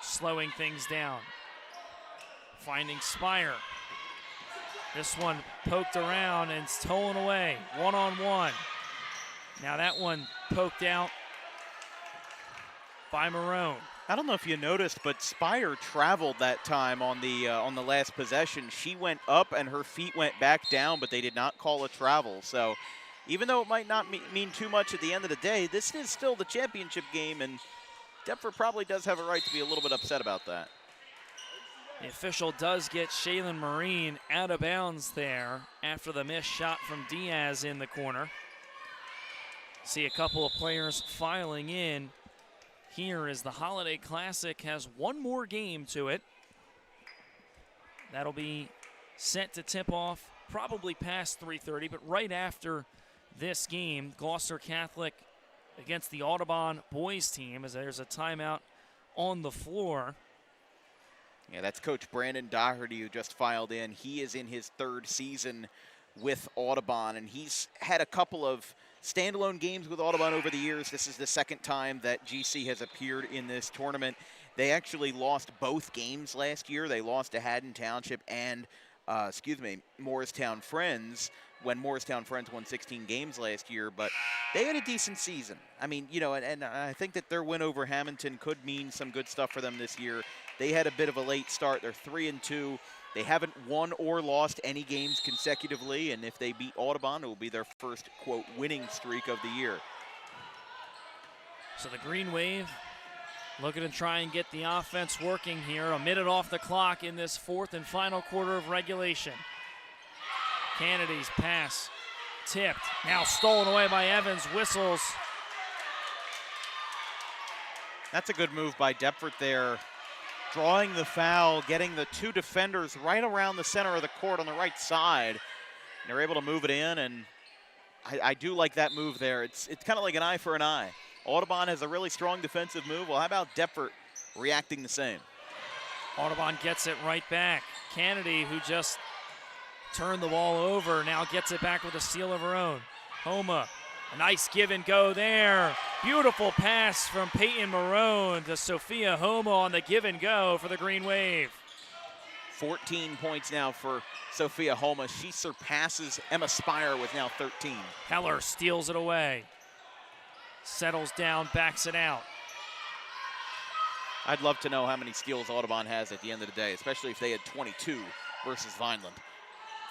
slowing things down. Finding Spire. This one poked around and stolen away. One-on-one. Now that one poked out by Maroon. I don't know if you noticed, but Spire traveled that time on the last possession. She went up and her feet went back down, but they did not call a travel. So even though it might not mean too much at the end of the day, this is still the championship game, and Deptford probably does have a right to be a little bit upset about that. The official does get Shaylin Maureen out of bounds there after the missed shot from Diaz in the corner. See a couple of players filing in here as the Holiday Classic has one more game to it. That'll be set to tip off probably past 3:30, but right after this game, Gloucester Catholic against the Audubon boys team, as there's a timeout on the floor. Yeah, that's Coach Brandon Doherty who just filed in. He is in his third season with Audubon, and he's had a couple of standalone games with Audubon over the years. This is the second time that GC has appeared in this tournament. They actually lost both games last year. They lost to Haddon Township and, Morristown Friends, when Morristown Friends won 16 games last year, but they had a decent season. I mean, and I think that their win over Hamilton could mean some good stuff for them this year. They had a bit of a late start. They're 3-2. They haven't won or lost any games consecutively, and if they beat Audubon, it will be their first, quote, winning streak of the year. So the Green Wave looking to try and get the offense working here. A minute off the clock in this fourth and final quarter of regulation. Kennedy's pass tipped, now stolen away by Evans, whistles. That's a good move by Deptford there. Drawing the foul, getting the two defenders right around the center of the court on the right side. And they're able to move it in, and I do like that move there. It's kind of like an eye for an eye. Audubon has a really strong defensive move. Well, how about Deptford reacting the same? Audubon gets it right back. Kennedy, who just turned the ball over, now gets it back with a steal of her own. Homa, a nice give and go there. Beautiful pass from Peyton Marone to Sophia Homa on the give and go for the Green Wave. 14 points now for Sophia Homa. She surpasses Emma Spire with now 13. Heller steals it away. Settles down, backs it out. I'd love to know how many steals Audubon has at the end of the day, especially if they had 22 versus Vineland.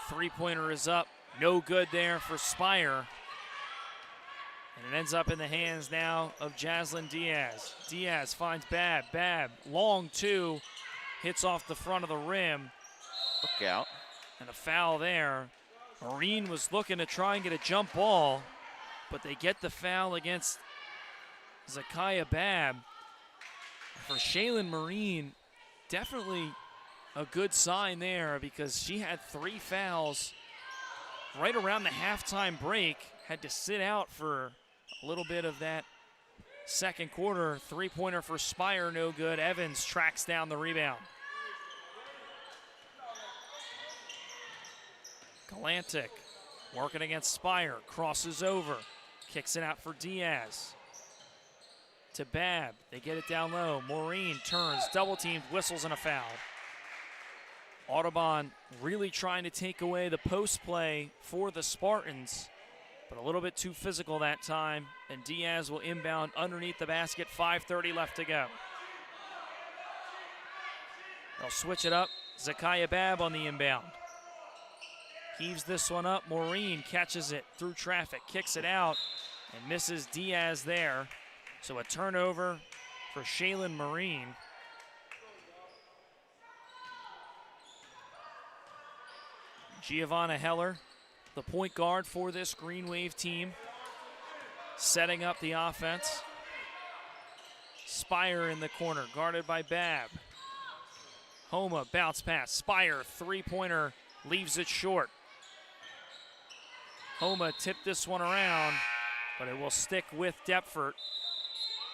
Three-pointer is up. No good there for Spire. And it ends up in the hands now of Jaslyn Diaz. Diaz finds Babb. Babb, long two, hits off the front of the rim. Look out. And a foul there. Marine was looking to try and get a jump ball, but they get the foul against Zakiya Babb. For Shaylin Marine, definitely a good sign there because she had 3 fouls right around the halftime break. Had to sit out for a little bit of that second quarter. Three-pointer for Spire, no good. Evans tracks down the rebound. Galantic working against Spire, crosses over, kicks it out for Diaz. To Babb, they get it down low. Maureen turns, double teamed, whistles, and a foul. Audubon really trying to take away the post play for the Spartans, but a little bit too physical that time, and Diaz will inbound underneath the basket. 5:30 left to go. They'll switch it up. Zakiya Babb on the inbound. Heaves this one up. Maureen catches it through traffic, kicks it out, and misses Diaz there. So a turnover for Shaylin Marine. Giovanna Heller, the point guard for this Green Wave team, setting up the offense. Spire in the corner, guarded by Babb. Homa, bounce pass. Spire, three-pointer, leaves it short. Homa tipped this one around, but it will stick with Deptford.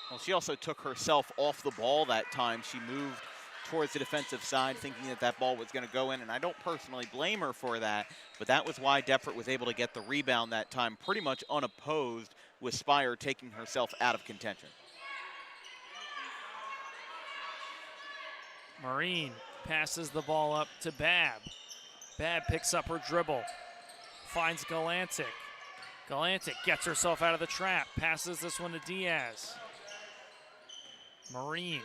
Well, she also took herself off the ball that time. She moved towards the defensive side thinking that that ball was going to go in, and I don't personally blame her for that, but that was why Deptford was able to get the rebound that time pretty much unopposed, with Spire taking herself out of contention. Marine passes the ball up to Babb. Babb picks up her dribble, finds Galantic. Galantic gets herself out of the trap, passes this one to Diaz. Marine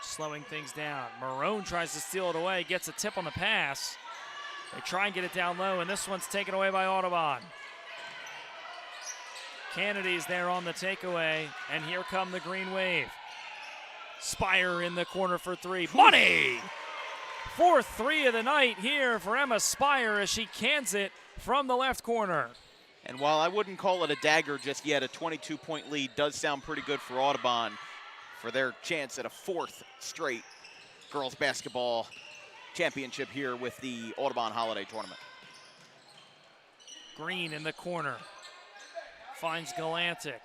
slowing things down. Marone tries to steal it away, gets a tip on the pass. They try and get it down low, and this one's taken away by Audubon. Kennedy's there on the takeaway, and here come the Green Wave. Spire in the corner for three. Money! Fourth three of the night here for Emma Spire as she cans it from the left corner. And while I wouldn't call it a dagger just yet, a 22-point lead does sound pretty good for Audubon for their chance at a 4th straight girls basketball championship here with the Audubon Holiday Tournament. Green in the corner. Finds Galantic.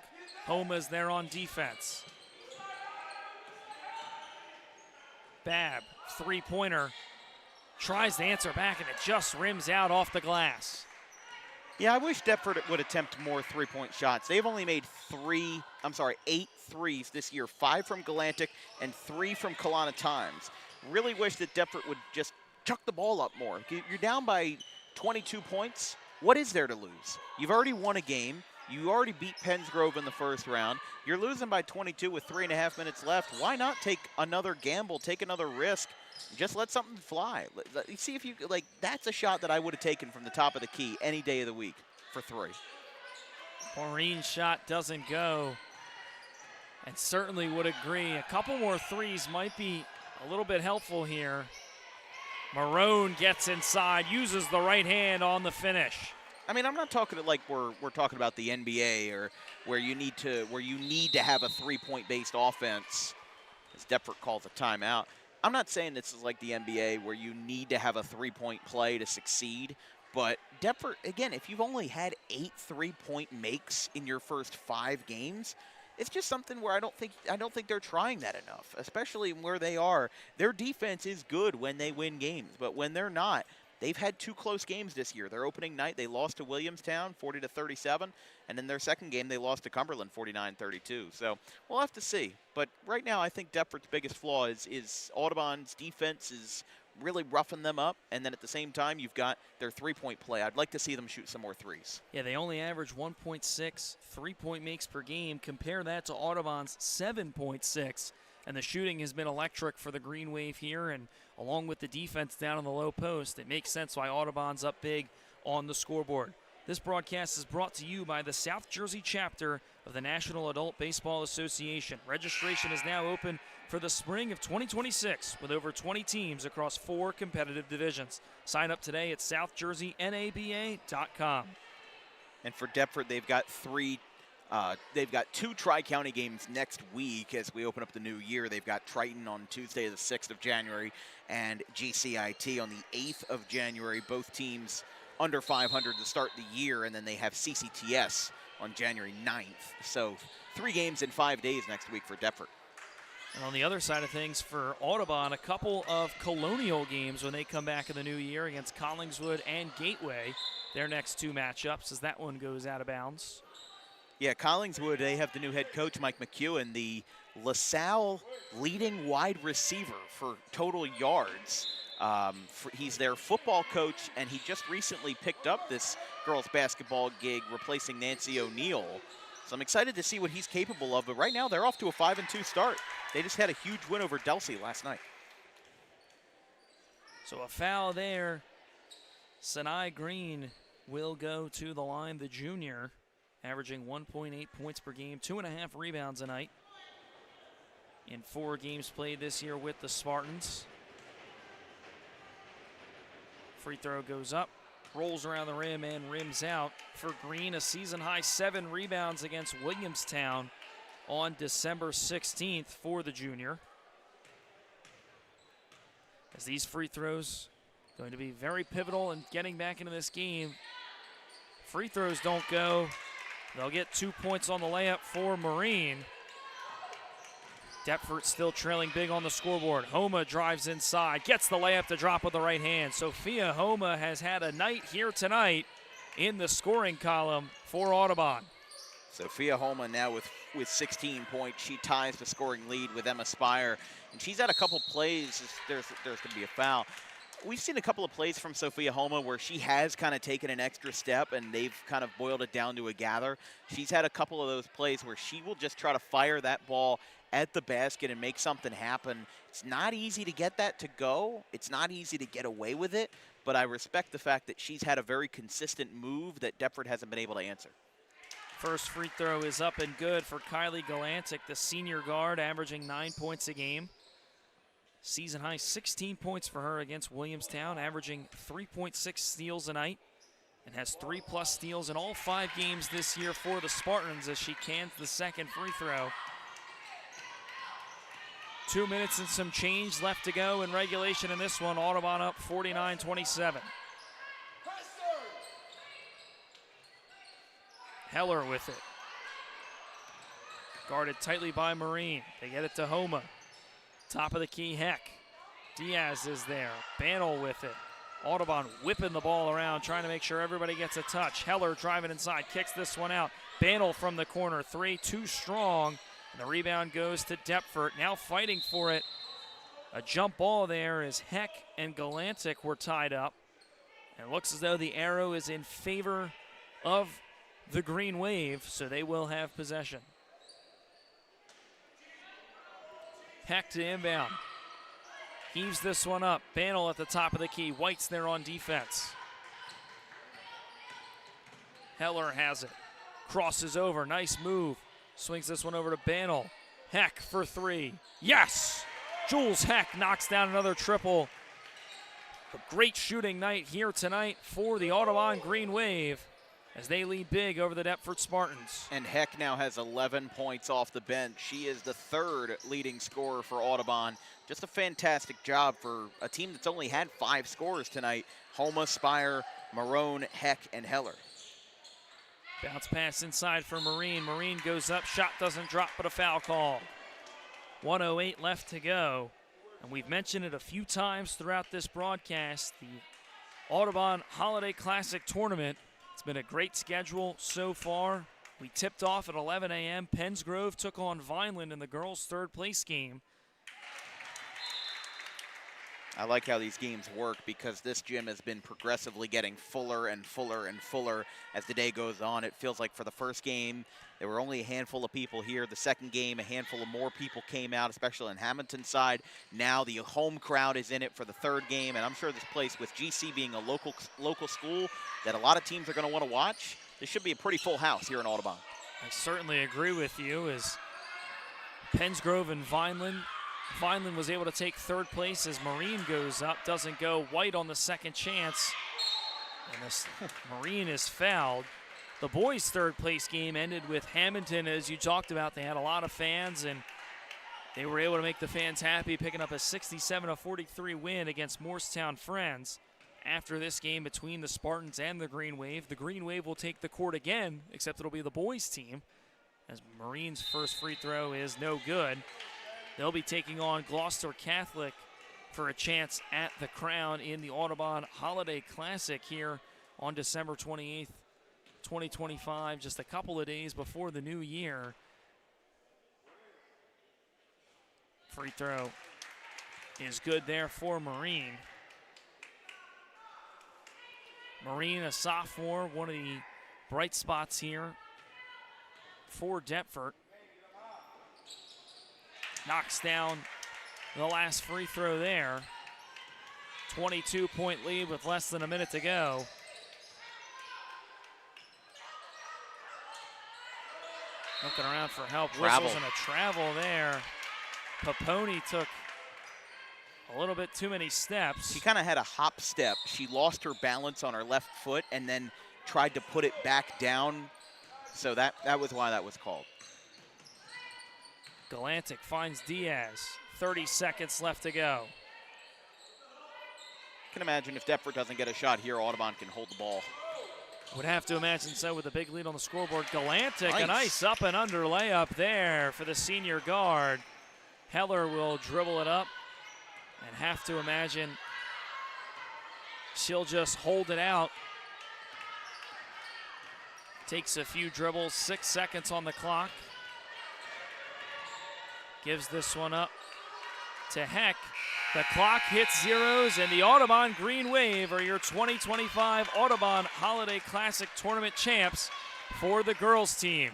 Homa's there on defense. Babb, three-pointer. Tries to answer back, and it just rims out off the glass. Yeah, I wish Deptford would attempt more three-point shots. They've only made 8 threes this year, 5 from Galantic and 3 from Kalana Times. Really wish that Deptford would just chuck the ball up more. You're down by 22 points. What is there to lose? You've already won a game. You already beat Pensgrove in the first round. You're losing by 22 with 3.5 minutes left. Why not take another gamble, take another risk, just let something fly? See if you, like, that's a shot that I would have taken from the top of the key any day of the week for 3. Maureen's shot doesn't go, and certainly would agree. A couple more threes might be a little bit helpful here. Marone gets inside, uses the right hand on the finish. I mean, I'm not talking like we're talking about the NBA or where you need to have a 3-point based offense, as Deptford calls a timeout. I'm not saying this is like the NBA where you need to have a 3-point play to succeed. But Deptford, again, if you've only had 8 3-point makes in your first 5 games, it's just something where I don't think they're trying that enough, especially where they are. Their defense is good when they win games, but when they're not, they've had 2 close games this year. Their opening night, they lost to Williamstown 40-37, and in their second game, they lost to Cumberland 49-32. So we'll have to see. But right now, I think Deptford's biggest flaw is Audubon's defense is really roughing them up, and then at the same time, you've got their 3-point play. I'd like to see them shoot some more threes. Yeah, they only average 1.6 3-point makes per game. Compare that to Audubon's 7.6, and the shooting has been electric for the Green Wave here, and along with the defense down on the low post, it makes sense why Audubon's up big on the scoreboard. This broadcast is brought to you by the South Jersey chapter of the National Adult Baseball Association. Registration is now open for the spring of 2026 with over 20 teams across 4 competitive divisions. Sign up today at southjerseynaba.com. And for Deptford, they've got 2 Tri-County games next week as we open up the new year. They've got Triton on Tuesday, the 6th of January, and GCIT on the 8th of January. Both teams under 500 to start the year, and then they have CCTS on January 9th. So 3 games in 5 days next week for Deptford. And on the other side of things for Audubon, a couple of Colonial games when they come back in the new year against Collingswood and Gateway. Their next 2 matchups as that one goes out of bounds. Yeah, Collingswood, they have the new head coach, Mike McEwen, the LaSalle leading wide receiver for total yards. He's their football coach, and he just recently picked up this girls basketball gig, replacing Nancy O'Neill. So I'm excited to see what he's capable of, but right now they're off to a 5-2 start. They just had a huge win over Delsey last night. So a foul there. Sinai Green will go to the line, the junior, averaging 1.8 points per game, 2.5 rebounds a night in 4 games played this year with the Spartans. Free throw goes up, rolls around the rim and rims out. For Green, a season-high 7 rebounds against Williamstown on December 16th for the junior. As these free throws going to be very pivotal in getting back into this game. Free throws don't go. They'll get 2 points on the layup for Marine. Deptford still trailing big on the scoreboard. Homa drives inside, gets the layup to drop with the right hand. Sophia Homa has had a night here tonight in the scoring column for Audubon. Sophia Homa now with 16 points. She ties the scoring lead with Emma Spire. And she's had a couple plays. There's going to be a foul. We've seen a couple of plays from Sophia Homa where she has kind of taken an extra step and they've kind of boiled it down to a gather. She's had a couple of those plays where she will just try to fire that ball at the basket and make something happen. It's not easy to get that to go. It's not easy to get away with it, but I respect the fact that she's had a very consistent move that Deptford hasn't been able to answer. First free throw is up and good for Kylie Galantic, the senior guard, averaging 9 points a game. Season high 16 points for her against Williamstown, averaging 3.6 steals a night, and has 3+ steals in all 5 games this year for the Spartans as she cans the second free throw. 2 minutes and some change left to go in regulation in this one. Audubon up 49-27. Heller with it. Guarded tightly by Marine. They get it to Homa. Top of the key, Heck. Diaz is there. Banel with it. Audubon whipping the ball around, trying to make sure everybody gets a touch. Heller driving inside, kicks this one out. Banel from the corner, 3, too strong. And the rebound goes to Deptford, now fighting for it. A jump ball there as Heck and Galantic were tied up. And it looks as though the arrow is in favor of the Green Wave, so they will have possession. Heck to inbound. Heaves this one up. Bantle at the top of the key. White's there on defense. Heller has it. Crosses over. Nice move. Swings this one over to Bantle. Heck for three. Yes! Jules Heck knocks down another triple. A great shooting night here tonight for the Audubon Green Wave as they lead big over the Deptford Spartans. And Heck now has 11 points off the bench. She is the third leading scorer for Audubon. Just a fantastic job for a team that's only had 5 scorers tonight. Homa, Spire, Marone, Heck, and Heller. Bounce pass inside for Marine. Marine goes up. Shot doesn't drop, but a foul call. 1:08 left to go. And we've mentioned it a few times throughout this broadcast. The Audubon Holiday Classic Tournament. It's been a great schedule so far. We tipped off at 11 a.m. Pennsgrove took on Vineland in the girls' third place game. I like how these games work because this gym has been progressively getting fuller and fuller and fuller as the day goes on. It feels like for the first game, there were only a handful of people here. The second game, a handful of more people came out, especially on Hamilton's side. Now the home crowd is in it for the third game, and I'm sure this place, with GC being a local school that a lot of teams are going to want to watch, this should be a pretty full house here in Audubon. I certainly agree with you as Pennsgrove and Vineland. Vineland was able to take third place as Marine goes up, doesn't go. White on the second chance, and this Marine is fouled. The boys' third place game ended with Hamilton, as you talked about. They had a lot of fans, and they were able to make the fans happy, picking up a 67-43 win against Morristown Friends. After this game between the Spartans and the Green Wave will take the court again, except it'll be the boys' team, as Marine's first free throw is no good. They'll be taking on Gloucester Catholic for a chance at the crown in the Audubon Holiday Classic here on December 28th, 2025, just a couple of days before the new year. Free throw is good there for Marine. Marine, a sophomore, one of the bright spots here for Deptford. Knocks down the last free throw there. 22-point lead with less than a minute to go. Looking around for help. Whistles and a travel there. Paponi took a little bit too many steps. She kind of had a hop step. She lost her balance on her left foot and then tried to put it back down. So that was why that was called. Galantic finds Diaz. 30 seconds left to go. I can imagine if Deptford doesn't get a shot here, Audubon can hold the ball. Would have to imagine so with a big lead on the scoreboard. Galantic, nice. A nice up and under layup there for the senior guard. Heller will dribble it up and have to imagine she'll just hold it out. Takes a few dribbles, 6 seconds on the clock. Gives this one up to Heck. The clock hits zeros, and the Audubon Green Wave are your 2025 Audubon Holiday Classic Tournament champs for the girls team.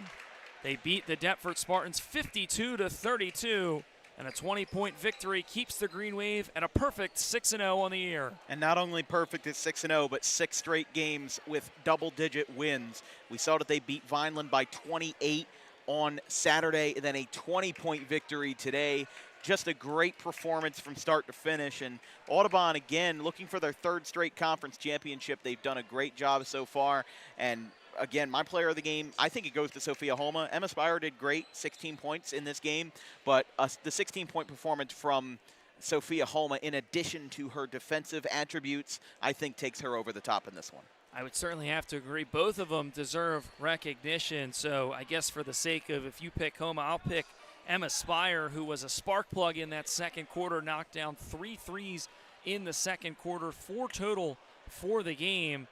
They beat the Deptford Spartans 52-32, and a 20-point victory keeps the Green Wave at a perfect 6-0 on the year. And not only perfect at 6-0, but 6 straight games with double-digit wins. We saw that they beat Vineland by 28 on Saturday, and then a 20-point victory today. Just a great performance from start to finish. And Audubon, again, looking for their 3rd straight conference championship. They've done a great job so far. And again, my player of the game, I think it goes to Sophia Homa. Emma Spire did great, 16 points in this game. But the 16-point performance from Sophia Homa, in addition to her defensive attributes, I think takes her over the top in this one. I would certainly have to agree. Both of them deserve recognition. So I guess for the sake of, if you pick Homa, I'll pick Emma Spire, who was a spark plug in that second quarter, knocked down 3 threes in the second quarter, 4 total for the game,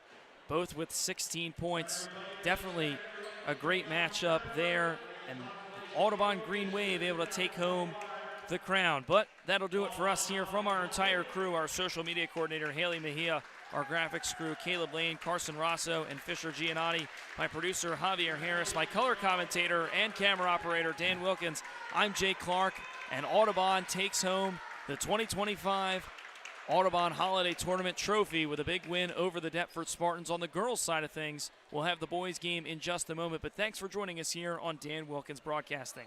both with 16 points. Definitely a great matchup there. And Audubon Green Wave able to take home the crown. But that'll do it for us here from our entire crew, our social media coordinator, Haley Mejia, our graphics crew, Caleb Lane, Carson Rosso, and Fisher Giannotti, my producer, Javier Harris, my color commentator and camera operator, Dan Wilkins. I'm Jay Clark, and Audubon takes home the 2025 Audubon Holiday Tournament trophy with a big win over the Deptford Spartans. On the girls' side of things, we'll have the boys' game in just a moment, but thanks for joining us here on Dan Wilkins Broadcasting.